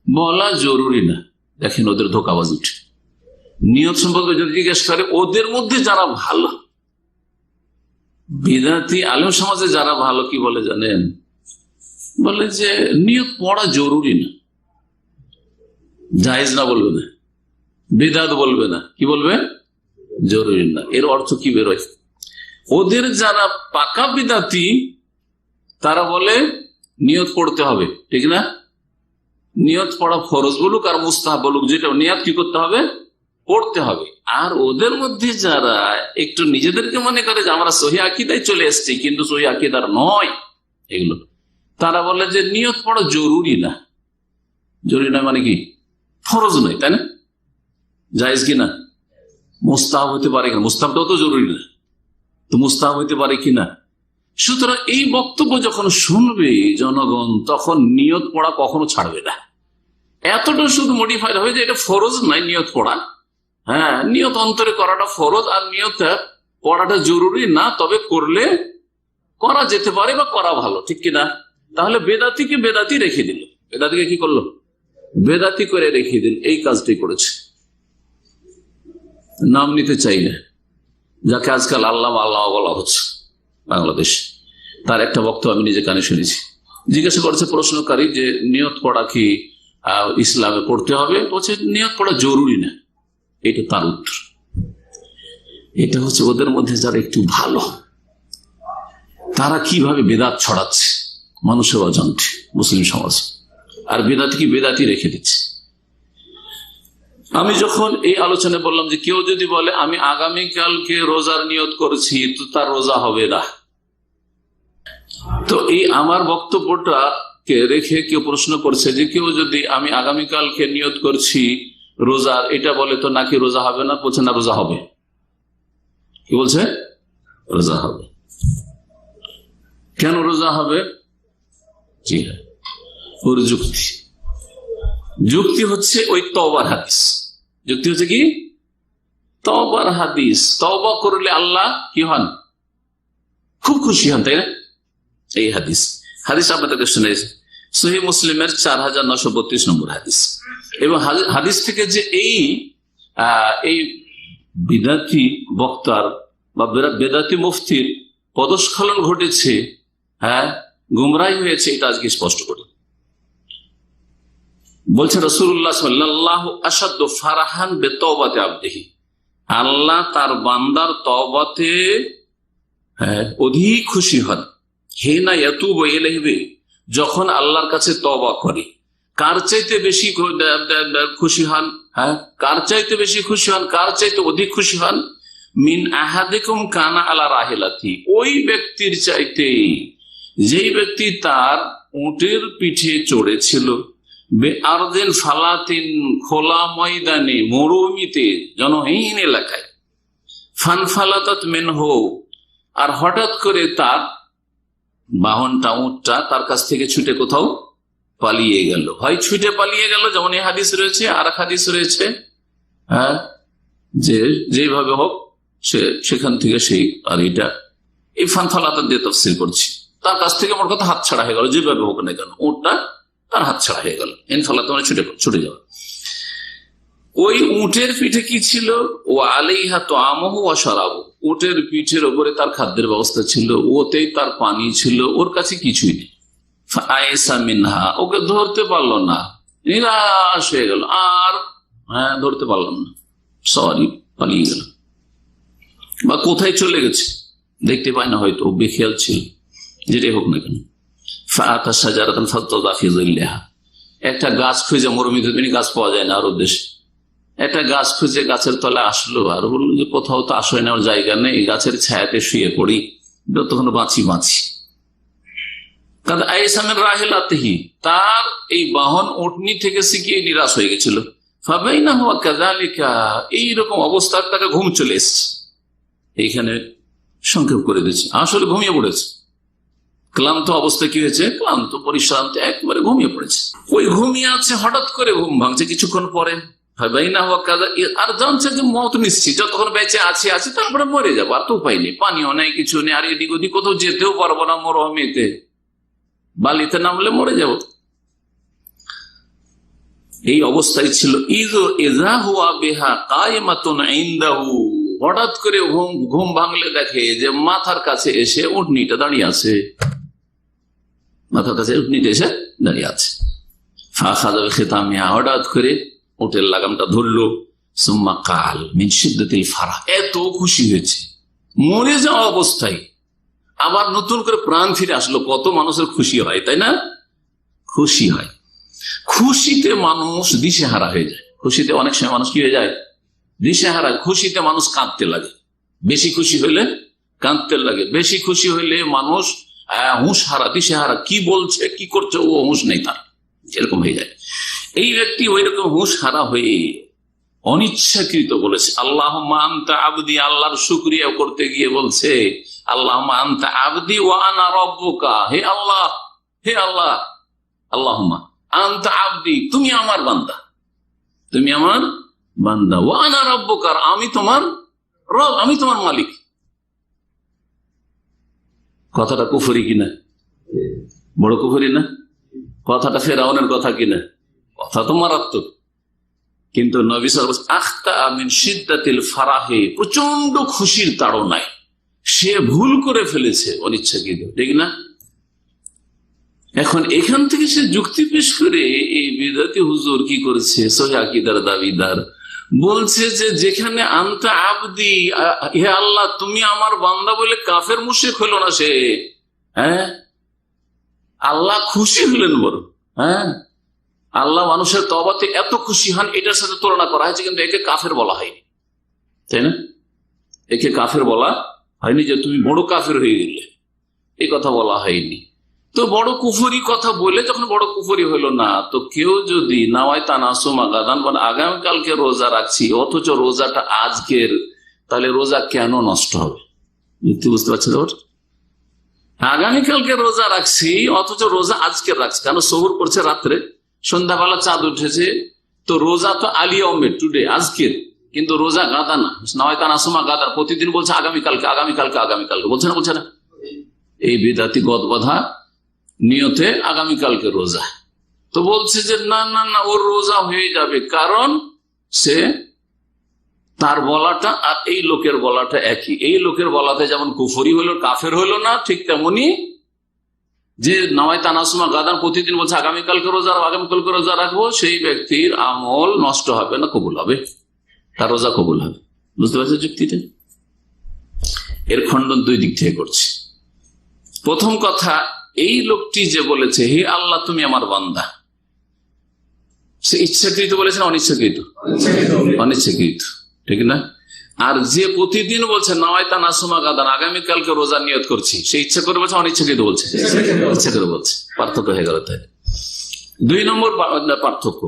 বলা জরুরি না। দেখেন ওদের ধোঁকাবাজ উঠে নিয়ত সম্পর্কে যদি জিজ্ঞেস করে, ওদের মধ্যে যারা ভালো বিদাতি আলেম সমাজে যারা ভালো কি বলে জানেন, বলে যে নিয়ত পড়া জরুরি না, জায়েজ না বলবে না, বিদআত বলবে না, কি বলবে, জরুরি না। এর অর্থ কি বেরোয়? ওদের যারা পাকা বিদআতি তারা বলে নিয়ত পড়তে হবে, ঠিক না? নিয়ত পড়া ফরজ বলুক আর মুস্তাহাব বলুক, যেটা নিয়ত কি করতে হবে, পড়তে হবে। আর ওদের মধ্যে যারা একটু নিজেদেরকে মনে করে যে আমরা সহি আকীদায় চলে এসেছি কিন্তু সহি আকীদার নয় এগুলো, তারা বলে যে নিয়ত পড়া জরুরি না। জরুরি না মানে কি, ফরজ নয়, তাই না? জায়েজ কিনা? মুস্তাহাব হতে পারে কিনা? মুস্তাহাবটাও তো জরুরি না, তো মুস্তাহাব হতে পারে কিনা? সুতরাং এই বক্তব্য যখন শুনবে জনগণ, তখন নিয়ত পড়া কখনো ছাড়বে না। এতটা শুধু মডিফাইড হবে যে এটা ফরজ নয় নিয়ত পড়া, হ্যাঁ নিয়ত অন্তরে করাটা ফরজ, আর নিয়ত পড়াটা জরুরি না, তবে করলে করা যেতে পারে বা করা ভালো, ঠিক কিনা? তাহলে বেদাতিকে বেদাতি রেখে দিল, বেদাতিকে কি করলো, বেদাতি করে রেখে দিল। এই কাজটাই করেছে। নাম নিতে চাই না, যাকে আজকাল আল্লামা আল্লামা বলা হচ্ছে বাংলাদেশ, তার একটা বক্তব্য আমি নিজে কানে শুনেছি। জিজ্ঞাসা করেছে প্রশ্নকারী যে নিয়ত পড়া কি ইসলামে পড়তে হবে, বলছে নিয়ত পড়া জরুরি না। এটা তার উত্তর। এটা হচ্ছে ওদের মধ্যে যারা একটু ভালো, তারা কিভাবে বেদাত ছড়াচ্ছে মানুষের অজান্তে মুসলিম সমাজ, আর বেদাতি কি বেদাতি রেখে দিচ্ছে। আমি যখন এই আলোচনায় বললাম যে কেউ যদি বলে আমি আগামীকালকে রোজার নিয়ত করেছি, তো তার রোজা হবে না, তো এই আমার বক্তব্যটা কে রেখে কেউ প্রশ্ন করছে যে কেউ যদি আমি আগামীকালকে নিয়ত করছি রোজার, এটা বলে তো নাকি রোজা হবে না? বলছে না, রোজা হবে। কি বলছে? রোজা হবে। কেন রোজা হবে? জি হ্যাঁ, ওর যুক্তি হচ্ছে ওই তওবার হাদিস। যুক্তি হচ্ছে কি? তওবার হাদিস। তওবা করলে আল্লাহ কি হন? খুব খুশি হন, তাই না? এই হাদিস আপনাদেরকে শুনেছি, সহিহ মুসলিমের 4932 নম্বর হাদিস। এবং হাদিস থেকে যে এই বিদাতি বক্তার বা বেদাতি মুফতির পদস্খলন ঘটেছে, হ্যাঁ গুমরাহি হয়েছে, এটা আজকে স্পষ্ট করি। বলছে রাসূলুল্লাহ সাল্লাল্লাহু আশাদ্দু ফারাহান বিতওবাতি আবদিহি, আল্লাহ তার বান্দার তওবাতে অধিক খুশি হন। হে না ইয়াতুবু ইলাইহি, যখন আল্লাহর কাছে তওবা করে। কার চাইতে বেশি খুশি হন? কার চাইতে বেশি খুশি হন, কার চাইতে অধিক খুশি হন? মিন আহাদিকুম কানা আলা রাহিলাতি, ওই ব্যক্তির চাইতে যেই ব্যক্তি তার উটের পিঠে চড়েছিল, বেআরদিন ফালাতিন, খোলা ময়দানে, মরুভূমিতে, জনহীন এলাকায়। ফানফালাতাত মিনহু, আর হঠাৎ করে তার বাহনটা, উটটা তার কাছ থেকে ছুটে কোথাও পালিয়ে গেল। হয় ছুটে পালিয়ে গেল, যেমন এই হাদিস রয়েছে, আর এক হাদিস রয়েছে যে যেভাবে হোক সে সেখান থেকে সেই, আর এটা এই ফানফালাতাত দিয়ে তফসিল করছি, তার কাছ থেকে মোট কথা হাত ছাড়া হয়ে গেল, যেভাবে হোক না কেন উটটা তার হাত ছাড়া হয়ে গেল। ইনফালাত মানে ছুটে যাওয়া। ওই উটের পিঠে কি ছিল? ও আলাইহা তাআমুহু ওয়া শারাবু, উটের পিঠের উপরে তার খাদ্যের ব্যবস্থা ছিল, ওতেই তার পানি ছিল, ওর কাছে কিছুই নেই। ফাআইসা মিনহা, ওকে ধরতে পারলো না, নিরাশ হয়ে গেল, আর ধরতে পারলাম না, সরি, পালিয়ে গেল, বা কোথায় চলে গেছে দেখতে পায় না, হয়তো বেখেয়াল ছিল, যেটাই হোক না কেন। ফাআতা শাজারাতান ফাতাদা ফি যিল্লিহা, একটা গাছ খুঁজে, মরুভূমিতে গাছ পাওয়া যায় না আরব দেশে, একটা গাছ খুঁজে গাছের তলে আসলো, আর বললো যে কোথাও তো আশ্রয় নেওয়ার জায়গা নেই, গাছের ছায়াতে শুয়ে পড়ি, যতক্ষণ বাঁচি। রাহিলাতিহি, তার এই বাহন উটনি থেকে শিখিয়ে নিরাশ হয়ে গেছিল। ফাবাইনা হুয়া কাযালিকা, এইরকম অবস্থা তাকে ঘুম চলে এসছে। এইখানে সংক্ষেপ করে দিচ্ছি, আসলে ঘুমিয়ে পড়েছে, ক্লান্ত অবস্থা কি হয়েছে, ক্লান্ত পরিশ্রান্ত, একবারে ঘুমিয়ে পড়েছে। ওই ঘুমিয়ে আছে, হঠাৎ করে ঘুম ভাঙছে কিছুক্ষণ পরে। আর জানছে যে মত নিশ্চিত, যতক্ষণ বেঁচে আছে তারপরে মরে যাবো, আর তো উপায় নেই, পানিও নেই, কিছু নেই, আর এদিক ওদিক কোথাও যেতেও পারবো না, মরুভূমিতে বালিতে নামলে মরে যাব, এই অবস্থায় ছিল। হঠাৎ করে ঘুম ভাঙলে দেখে যে মাথার কাছে এসে উটনিটা দাঁড়িয়ে আছে, মাথার কাছে উটনিটা এসে দাঁড়িয়ে আছে। হঠাৎ করে উটের লাগামটা ধরলো। সুম্মা কাল মিন শিদ্দাতিল ফারাহ, এত খুশি হয়েছে, মরে যাওয়া অবস্থায় আবার নতুন করে প্রাণ ফিরে আসলো। কত মানুষের খুশি হয়, তাই না? খুশি হয়, খুশিতে মানুষ দিশেহারা হয়ে যায়। খুশিতে অনেক সময় মানুষ কি হয়ে যায়? দিশেহারা। খুশিতে মানুষ কাঁদতে লাগে, বেশি খুশি হইলে কাঁদতে লাগে, বেশি খুশি হইলে মানুষ হুঁশ হারা, দিশেহারা, কি বলছে কি করছে ও হুঁশ নেই তার, এরকম হয়ে যায়। এই ব্যক্তি ওই রকম হুঁশ হারা হয়ে অনিচ্ছাকৃত বলেছে আল্লাহুম্মা আনতা আবদি, আল্লাহর শুকরিয়া করতে গিয়ে বলছে আল্লাহুম্মা আনতা আবদি ওয়া আনা রাব্বুকা, হে আল্লাহ, হে আল্লাহ, আল্লাহুম্মা আনতা আবদি, তুমি আমার বান্দা, তুমি আমার বান্দা, ওয়া আনা রাব্বুকা, আমি তোমার রব, আমি তোমার মালিক। কথাটা কুফরি কিনা? বড় কুফরি না? কথাটা ফেরাউনের কথা কিনা? কথা তো মারাত্মক। কিন্তু নবী সাল্লাল্লাহু আলাইহি ওয়াসাল্লাম আখতা মিন শিদ্দাতিল ফারাহে, প্রচন্ড খুশির তাড়নায় সে ভুল করে ফেলেছে অনিচ্ছাকৃত, ঠিক না? এখন এখান থেকে সে যুক্তি পেশ করে এই বিদাতি হুজুর কি করেছে, সহিহ আকীদার দাবিদার বলছে যে যেখানে আনতা আবদি, হে আল্লাহ তুমি আমার বান্দা বলে কাফের মুশরিক হলো না সে, আল্লাহ খুশি হলেন বড়। আল্লাহ মানুষের তওবাতে এত খুশি হন, এটার সাথে তুলনা করা হয়েছে, কিন্তু একে কাফের বলা হয়নি, তাই না? একে কাফের বলা হয়নি যে তুমি বড় কাফের হয়ে গেলে, এই কথা বলা হয়নি। তো বড় কুফরি কথা বলে যখন বড় কুফরি হলো না, তো কেউ যদি নাওয়াইতা নাসুমা গাদান, মানে আগামীকালকে রোজা রাখছি, অথচ রোজাটা আজকের, তাহলে রোজা কেন নষ্ট হবে? বুঝতে পারছি তো? আগামীকালকে রোজা রাখছি অথচ রোজা আজকের রাখছি, কেন? সহুর করছে রাত্রে, সন্ধ্যাবেলা চাঁদ উঠেছে, তো রোজা তো আলিয়মের, টুডে, আজকের, কিন্তু রোজা গাদা না, নাওয়াইতা নাসুমা গাদার, প্রতিদিন বলছে আগামীকালকে, আগামীকালকে, আগামীকালকে, বলছে না? বলছে না? এই বিদাতি গদবাধা নিয়তে আগামীকালকে রোজা, তো বলছে যে না না না, ওর রোজা হয়ে যাবে, কারণ সে, তার বলাটা আর এই লোকের বলাটা একই। এই লোকের বলাতে যেমন কুফরি হলো, কাফের হলো না, ঠিক তেমনি যে নাওয়াইতা নাসুমা গাদান প্রতিদিন বলছে আগামীকালকে রোজা, আগামীকালকে রোজা রাখবো, সেই ব্যক্তির আমল নষ্ট হবে না, কবুল হবে, তার রোজা কবুল হবে। বুঝতে পারছো যুক্তিটা? এর খণ্ডন দুই দিক থেকে করছে। প্রথম কথা, এই লোকটি যে বলেছে হে আল্লাহ তুমি আমার বান্দা, সে ইচ্ছাকৃত বলেছে না অনিচ্ছাকৃত? অনিচ্ছাকৃত, ঠিক না? আর যে প্রতিদিন বলছে নাওয়াইতা নাসুমা গাদান, আগামীকালকে রোজা নিয়ত করছি, সে ইচ্ছা করে বলছে অনিচ্ছাকৃত বলছে? ইচ্ছা করে বলছে। পার্থক্য হয়ে গেল। তাই 2 নম্বর পার্থক্য,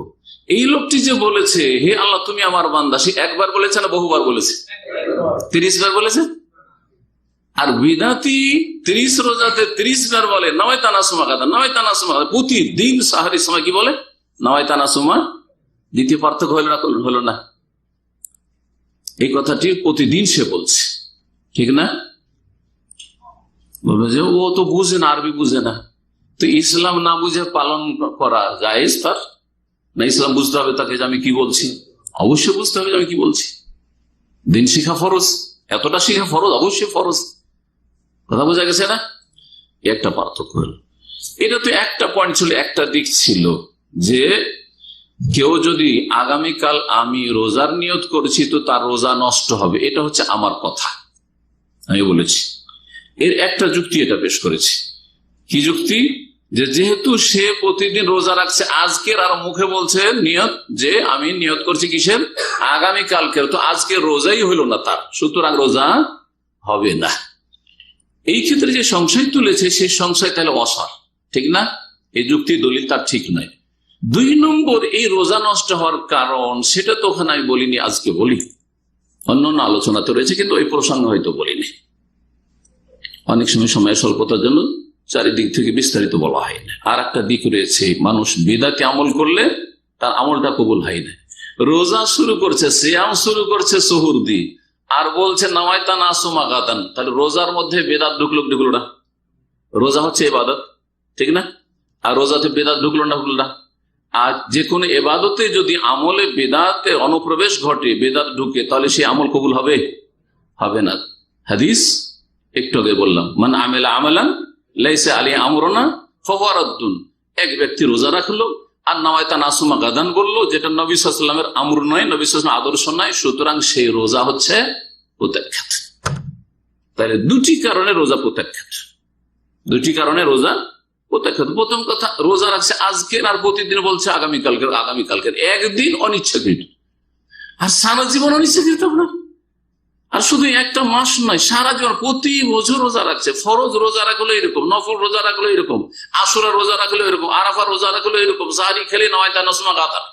এই লোকটি যে বলেছে হে আল্লাহ তুমি আমার বান্দা, সে একবার বলেছে না বহুবার বলেছে? 30 বার বলেছে। আর বিদাতি 30 রোজাতে 30 বার বলে নাওয়াইতা নাসুমা গাদান, নাওয়াইতা নাসুমা গাদান, প্রতিদিন সাহারির সময় কি বলে? নাওয়াইতা নাসুমা। দ্বিতীয় পার্থক্য হলো না? এই কথাটি প্রতিদিন সে বলছে, ঠিক না? বলবে যে ও তো বুঝে না, আরবি বুঝে না, তো ইসলাম না বুঝে পালন করা জায়েজ তার না? ইসলাম বুঝতে হবে তাকে যে আমি কি বলছি, অবশ্যই বুঝতে হবে যে আমি কি বলছি। দিন শিখা ফরজ, এতটা শিখা ফরজ, অবশ্যই ফরজ। কথা বোঝা গেছে না? একটা পার্থক্য হলো। এটা তো একটা পয়েন্ট ছিল, একটা দিক ছিল যে কেউ যদি আগামীকাল আমি রোজার নিয়ত করেছি তো তার রোজা নষ্ট হবে, এটা হচ্ছে আমার কথা, আমি বলেছি। এর একটা যুক্তি এটা পেশ করেছি। কি যুক্তি? যে যেহেতু সে প্রতিদিন রোজা রাখছে আজকের, আর মুখে বলছে নিয়ত যে আমি নিয়ত করছি কিসের? আগামীকালকের, তো আজকে রোজাই হইল না তার, সুতরাং রোজা হবে না। এই ক্ষেত্রে যে সংশয় তুলেছে সেই সংশয় তাহলে অসার, ঠিক না? এই যুক্তি দলিল তার ঠিক নয়। 2 নম্বর, এই রোজা নষ্ট হওয়ার কারণ সেটা তো ওখানে আমি বলিনি, আজকে বলি। অন্য আলোচনা তো রয়েছে, কিন্তু ওই প্রসঙ্গ হয়তো বলিনি। অনেক সময় স্বল্পতার জন্য চারিদিক থেকে বিস্তারিত বলা হয় না। আর একটা দিক রয়েছে, মানুষ বিদাতে আমল করলে তার আমলটা কবুল হয় না। রোজা শুরু করছে, সিয়াম শুরু করছে সুহুর দি, আর বলছে নাওয়াইতা নাসুমা গাদান, তাহলে রোজার মধ্যে বেদাত ঢুকলো না? রোজা হচ্ছে ইবাদত, ঠিক না? আর রোজাতে বেদাত ঢুকলো না? আর যে কোনো এবাদতে যদি আমলে বেদাতে অনুপ্রবেশ ঘটে, বেদাত ঢুকে, তাহলে সেই আমল কবুল হবে না। হাদিস একটু আগে বললাম, মান আমেলা আমালান লাইসা আলাইহি আমরুনা ফাহুয়া রাদ্দুন। এক ব্যক্তি রোজা রাখলো আর নাওয়াইতা নাসুমা গাদান বললো, যেটা নবী সাল্লাল্লাহু আলাইহি ওয়াসাল্লামের আমর নয়, নবী সাল্লাল্লাহু আলাইহি ওয়াসাল্লামের আদর্শ নয়, সুতরাং সেই রোজা হচ্ছে প্রত্যাখ্যাত। তাহলে 2টি কারণে রোজা প্রত্যাখ্যাত, 2টি কারণে রোজা প্রত্যাখ্যাত। প্রথম কথা, রোজা রাখছে আজকের আর প্রতিদিন বলছে আগামীকালকের, একদিন অনিচ্ছাকৃত, আর সারা জীবন অনিচ্ছাকৃত আপনার। আর শুধু একটা মাস নয়, সারা জীবন প্রতি বছর রোজা রাখছে। ফরজ রোজা রাখলো এরকম, নফল রোজা রাখলো এরকম, আশুরা রোজা রাখলো এরকম, আরাফা রোজা রাখলো এরকম, সাহারি খেলে নাওয়াইতা নাসুমা গাদান।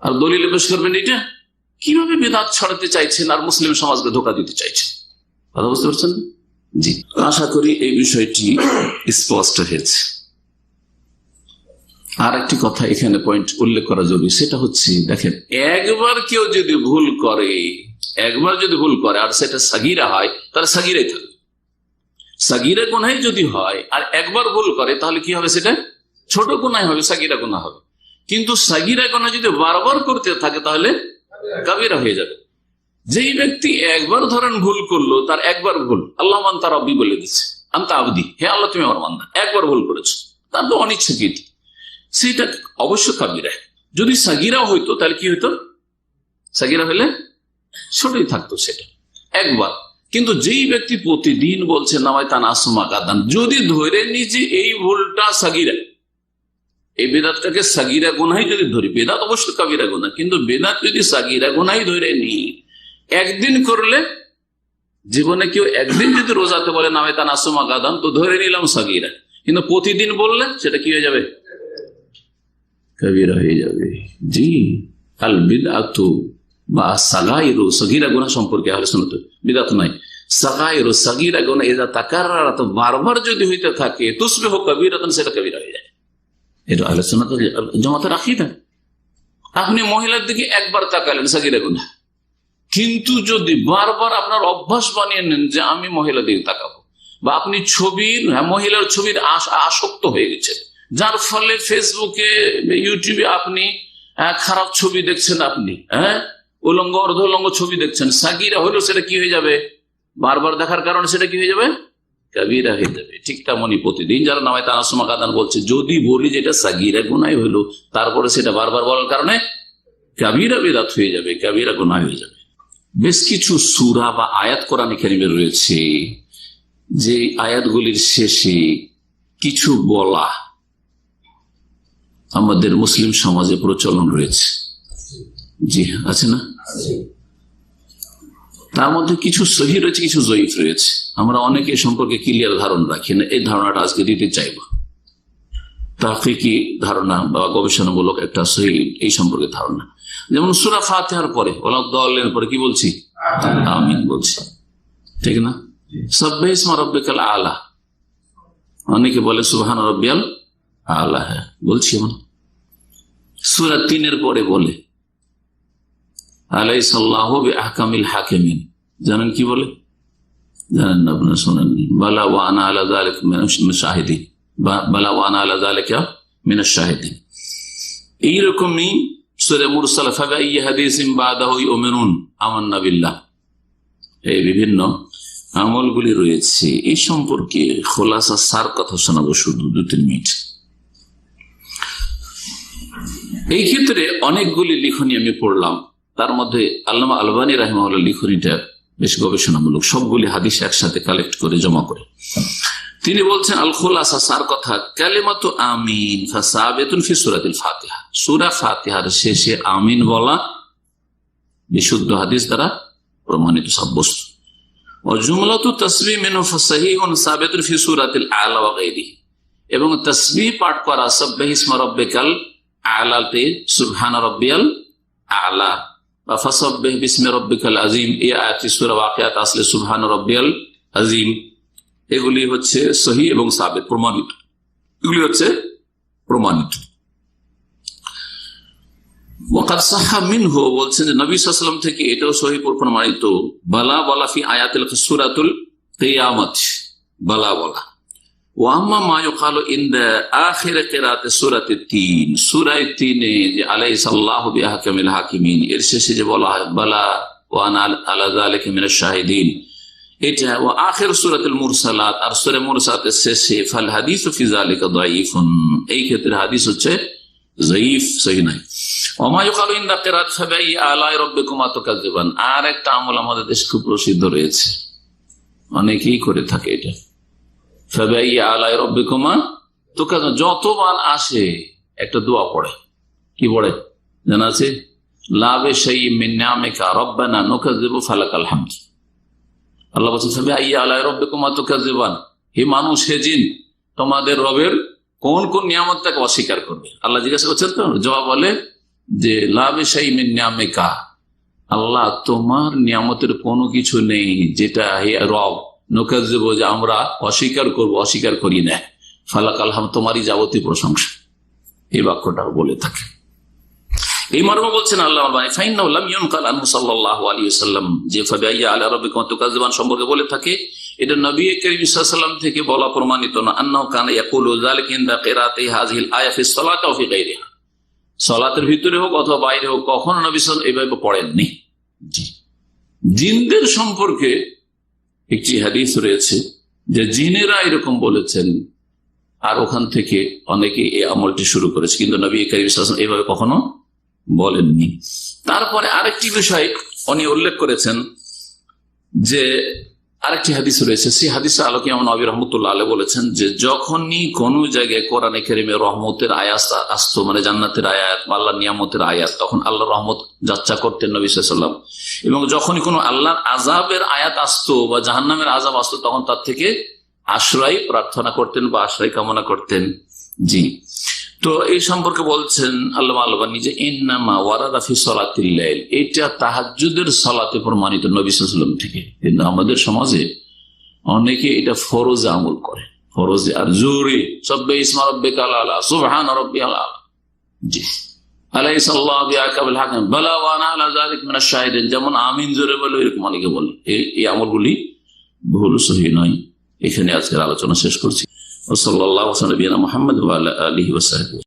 আর দলিল পেশ করবেন এটা কিভাবে বেদাত ছড়াতে চাইছেন আর মুসলিম সমাজকে ধোঁকা দিতে চাইছেন। কথা বুঝতে পারছেন? জি, আশা করি এই বিষয়টি স্পষ্ট হয়েছে। আর একটি কথা এখানে পয়েন্ট উল্লেখ করা জরুরি, সেটা হচ্ছে দেখেন, একবার কেউ যদি ভুল করে আর সেটা সাগীরা হয়, তাহলে সাগীরাই থাকবে। সাগীরা গুনাহ যদি হয় আর একবার ভুল করে, তাহলে কি হবে? সেটা ছোট গুনাহ হবে, সাগীরা গুনাহ হবে। কিন্তু সাগীরা গুনাহ যদি বারবার করতে থাকে তাহলে কাবীরা হয়ে যাবে। যেই ব্যক্তি একবার ধরেন ভুল করলো, তার একবার ভুল, আল্লাহ আনতা রাব্বি বলে দিচ্ছে, আনতা আবদি, হে আল্লাহ তুমি আমার বান্দা, একবার ভুল করেছো, তার তো অনিচ্ছাকৃত, সেটা অবশ্য কাবীরা। যদি সাগীরা হইতো তাহলে কি হইতো? সাগীরা হলে ছোটই থাকতো সেটা একবার। কিন্তু যেই ব্যক্তি প্রতিদিন বলছে নাওয়াইতা নাসুমা গাদান, যদি ধরে নিজে এই ভুলটা সাগীরা, এই বেদাতটাকে সাগীরা গুনাহ যদি ধরি, বেদাত অবশ্য কাবীরা গুনাহ, কিন্তু বেদাত যদি সাগীরা গুনাহ ধরে নি, একদিন করলে, জীবনে কেউ একদিন যদি রোজাতে বলে নাওয়াইতা নাসুমা গাদান, তো ধরে নিলাম সাগীরা, কিন্তু প্রতিদিন বললে সেটা কি হয়ে যাবে? কাবীরা হয়ে যাবে। জি, আল বিদআতু বা সাগাইরু, সাগীরা গুনাহ সম্পর্কে আহলে সুন্নাত বিদআত নাই, সাগাইরু সাগীরা গুনাহ ইযা তাকাররারাত, বারবার যদি হইতে থাকে, তুসবিহু কাবীরাতান, সেটা কাবীরা হয়ে যায়। এটা আহলে সুন্নাত ওয়াল জামাতের আকীদা। আপনি মহিলার দিকে একবার তাকালেন, সাগীরা গুনাহ, কিন্তু যদি বারবার আপনার অভ্যাস বানিয়ে নেন যে আমি মহিলার দিকে তাকাবো, বা আপনি মহিলার ছবির আসক্ত হয়ে গেছে, যার ফলে ফেসবুকে ইউটিউবে আপনি খারাপ ছবি দেখছেন, আপনি উলঙ্গ অর্ধ উলঙ্গ ছবি দেখছেন, সাগীরা হইলো, সেটা কি হয়ে যাবে? বারবার দেখার কারণে সেটা কি হয়ে যাবে? কাবীরা হয়ে যাবে। ঠিক তেমনই প্রতিদিন যারা নাওয়াইতা নাসুমা গাদান বলছে, যদি বলি যেটা সাগীরা গুনাহ হইলো, তারপরে সেটা বারবার বলার কারণে কাবিরা বেদাত হয়ে যাবে, কাবিরা গুনাহ হয়ে যাবে। বেশ কিছু সূরা বা আয়াত কোরআনে কারিমে রয়েছে যে আয়াতগুলির শেষে কিছু বলা আমাদের মুসলিম সমাজে প্রচলন রয়েছে। জি আছে না? তার মধ্যে কিছু সহিহ রয়েছে, কিছু জয়ীফ রয়েছে। আমরা অনেকে সম্পর্কে ক্লিয়ার ধারণা রাখি না। এই ধারণাটা আজকে দিতে চাইব। তাহকিকি ধারণা বা গবেষণামূলক একটা সহিহ এই সম্পর্কে ধারণা। যেমন সূরা ফাতিহার পরে ওয়ালাদ-দাল্লিন পরে কি বলছি? আমিন বলছি, ঠিক না? সাব্বিহ ইসমা রাব্বিকাল আলা, অনেকে বলে সুবহান রাব্বিয়াল আলা, হ্যাঁ বলছি। এমন সূরা 3 পরে বলে আলাইসাল্লাহু বিআহকামিল হাকিমিন, জানেন কি বলে? জানেন না? আপনারা শোনেননি? বালা ওয়া আনা আলা যালিকা মিনাশ শাহিদিন, বালা ওয়া আনা আলা যালিকা মিনাশ শাহিদিন। এইরকমই সূরা মুরসালা ফাবিআইয়ি হাদিসিন বাদাহু ইউমিনুন আমান্না বিল্লাহ, এই বিভিন্ন আমলগুলি রয়েছে। এই সম্পর্কে খোলাসা সার কথা শোনাবো শুধু 2-3 মিনিট। এই ক্ষেত্রে অনেকগুলি লিখনি আমি পড়লাম, তার মধ্যে আল্লামা আলবানী রাহিমাহুল্লাহ লিখনিটা বেশ গবেষণামূলক, সবগুলি হাদিস একসাথে কালেক্ট করে জমা করে। তিনি বলছেন আল খুলাসা সার কথা, কালিমাতু আমিন ফাসাবিতুন ফি সূরাতিল ফাতিহা, সূরা ফাতিহার শেষে আমিন বলা বিশুদ্ধ হাদিস দ্বারা প্রমাণিত সাব্যস্ত। ওয়া জুমলাতু তাসবিহ মিনহু ফাসাহিহুন সাবিতুন ফি সূরাতিল আলা ওয়া গায়রিহি, এবং তাসবিহ পাঠ করা সাব্বিহ ইসমা রাব্বিকাল আলাতে সুবহান রাব্বিয়াল আলা বা ফাসাব্বিহ বিসমি রাব্বিকাল আযীম, এই আয়াতটি সূরা ওয়াকিয়াত আসলে সুবহান রাব্বিয়াল আযীম, এগুলি হচ্ছে সহিহ এবং সাবিত প্রমাণিত, এগুলি হচ্ছে প্রমাণিত। ওয়াকাদ সাহহা মিনহু, বলছেন যে নবী সাল্লাল্লাহু আলাইহি ওয়াসাল্লাম থেকে এটাও সহিহ প্রমাণিত, বালা বলা ফি আয়াতিল সূরাতুল কিয়ামত, বালা বলা। ওয়া আম্মা মা ইউকালু ইনদা আখির কিরাআতি সূরাতি তিন, সূরা 3 যে আলাইসাল্লাহু বিআহকামিল হাকিমিন, এর শেষে যে বলা হয় বালা ওয়া আনা আলা যালিকা মিনাশ শাহিদিন, এটা ওয়া আখির সূরাতুল মুরসালাত, আর সূরা মুরসালাতের শেষে ফাল হাদিসু ফি যালিকা দাঈফুন, এই ক্ষেত্রে হাদিস হচ্ছে যঈফ, সহিহ নাই। ওয়া মা ইউকালু ইনদা কিরাআত ফাবিআইয়ি আলাই রাব্বিকুমা তুকাজ্জিবান, আর একটা আমল আমাদের দেশে খুব প্রসিদ্ধ রয়েছে, অনেকেই করে থাকে এটা। ফাবিআইয়ি আলাই রাব্বিকুমা তুকাজ্জিবান, যতবার আসে একটা দোয়া পড়ে, কি পড়ে জানা আছে? লা বিশাইইন মিন নিআমিকা রাব্বানা নুকাজ্জিবু ফালাকাল হামদ। আল্লাহ বলছেন ফাবিআইয়ি আলাই রাব্বিকুমা তুকাজ্জিবান, হে মানুষ, হে জিন, তোমাদের রবের কোন কোন নিয়ামতটাকে অস্বীকার করবে? আল্লাহ জিজ্ঞাসা করছেন, তো জবাব বলে যে লা বিশাইইন মিন নিআমিকা, আল্লাহ তোমার নিয়ামতের কোনো কিছু নেই যেটা হে রব নুকাজ্জিবু, যে আমরা অস্বীকার করব, অস্বীকার করি না, ফালাকাল হামদ, তোমারই যাবতীয় প্রশংসা, এই বাক্যটা বলে থাকে। এই মর্ম বলছেন আল্লাহ ফাইন্নাহু লাম ইউনকাল আনহু সাল্লাল্লাহু আলাইহি ওয়াসাল্লাম, যে ফাবিআইয়ি আলা রাব্বিকুমা তুকাজ্জিবান সম্পর্কে বলে থাকে, এটা নবী করিম সাল্লাল্লাহু আলাইহি ওয়াসাল্লাম থেকে বলা প্রমাণিত না। আন্নাহু কানা ইয়াকুলু যালিকা ইনদা কিরাআতি হাযিহিল আয়া ফিস সালাতি ওয়া ফি গায়রিহা, সালাতের ভিতরে হোক অথবা বাইরে হোক, কখনো নবী সাল্লাল্লাহু আলাইহি ওয়াসাল্লাম এইভাবে পড়েননি। জি, জিনদের সম্পর্কে একটি হাদিস রয়েছে যে জিনেরা এরকম বলেছেন, আর ওখান থেকে অনেকে এই আমলটি শুরু করেছে, কিন্তু নবী করিম সাল্লাল্লাহু আলাইহি ওয়াসাল্লাম এইভাবে কখনো বলেননি। তারপরে আরেকটি বিষয় উনি উল্লেখ করেছেন যে আরেকটি হাদিস রয়েছে, সেই হাদিসের আলোকে ইমাম নবী রাহমাতুল্লাহ আলাইহি বলেছেন যে যখনই কোন জায়গায় কোরআনে কারিমে রহমতের আয়াত আসতো, মানে জান্নাতের আয়াত, আল্লাহর নিয়ামতের আয়াত, তখন আল্লাহর রহমত যাচ্ছা করতেন নবী সাল্লাল্লাহু আলাইহি ওয়াসাল্লাম, এবং যখনই কোনো আল্লাহর আযাবের আয়াত আসতো বা জাহান্নামের আযাব আসতো, তখন তার থেকে আশ্রয় প্রার্থনা করতেন বা আশ্রয় কামনা করতেন। জি, তো এই সম্পর্কে বলছেন আল্লামা আলবানী যে ইন্নামা ওয়ারাদা ফি সালাতিল লাইল, এটা তাহাজ্জুদের সালাতে প্রমাণিত নবী সাল্লাল্লাহু আলাইহি ওয়াসাল্লাম থেকে। কিন্তু আমাদের সমাজে অনেকে এটা ফরজে আমল করে, ফরজে আর জরুরি সাব্বিহ ইসমা রাব্বিকাল আলা সুবহান রাব্বিয়াল আলা। জি, আলাইসাল্লাহু বিআহকামিল হাকিমিন বালা ওয়া আনা আলা যালিকা মিনাশ শাহিদিন, যেমন আমিন জোরে বলে এরকম অনেকে বলে, এই আমলগুলি ভুল, সহিহ নয়। এখানে আজকের আলোচনা শেষ করছি। সাল্লাল্লাহু আলা নবিয়িনা মুহাম্মদ ওয়া আলা আলিহি ওয়া সাহবিহি।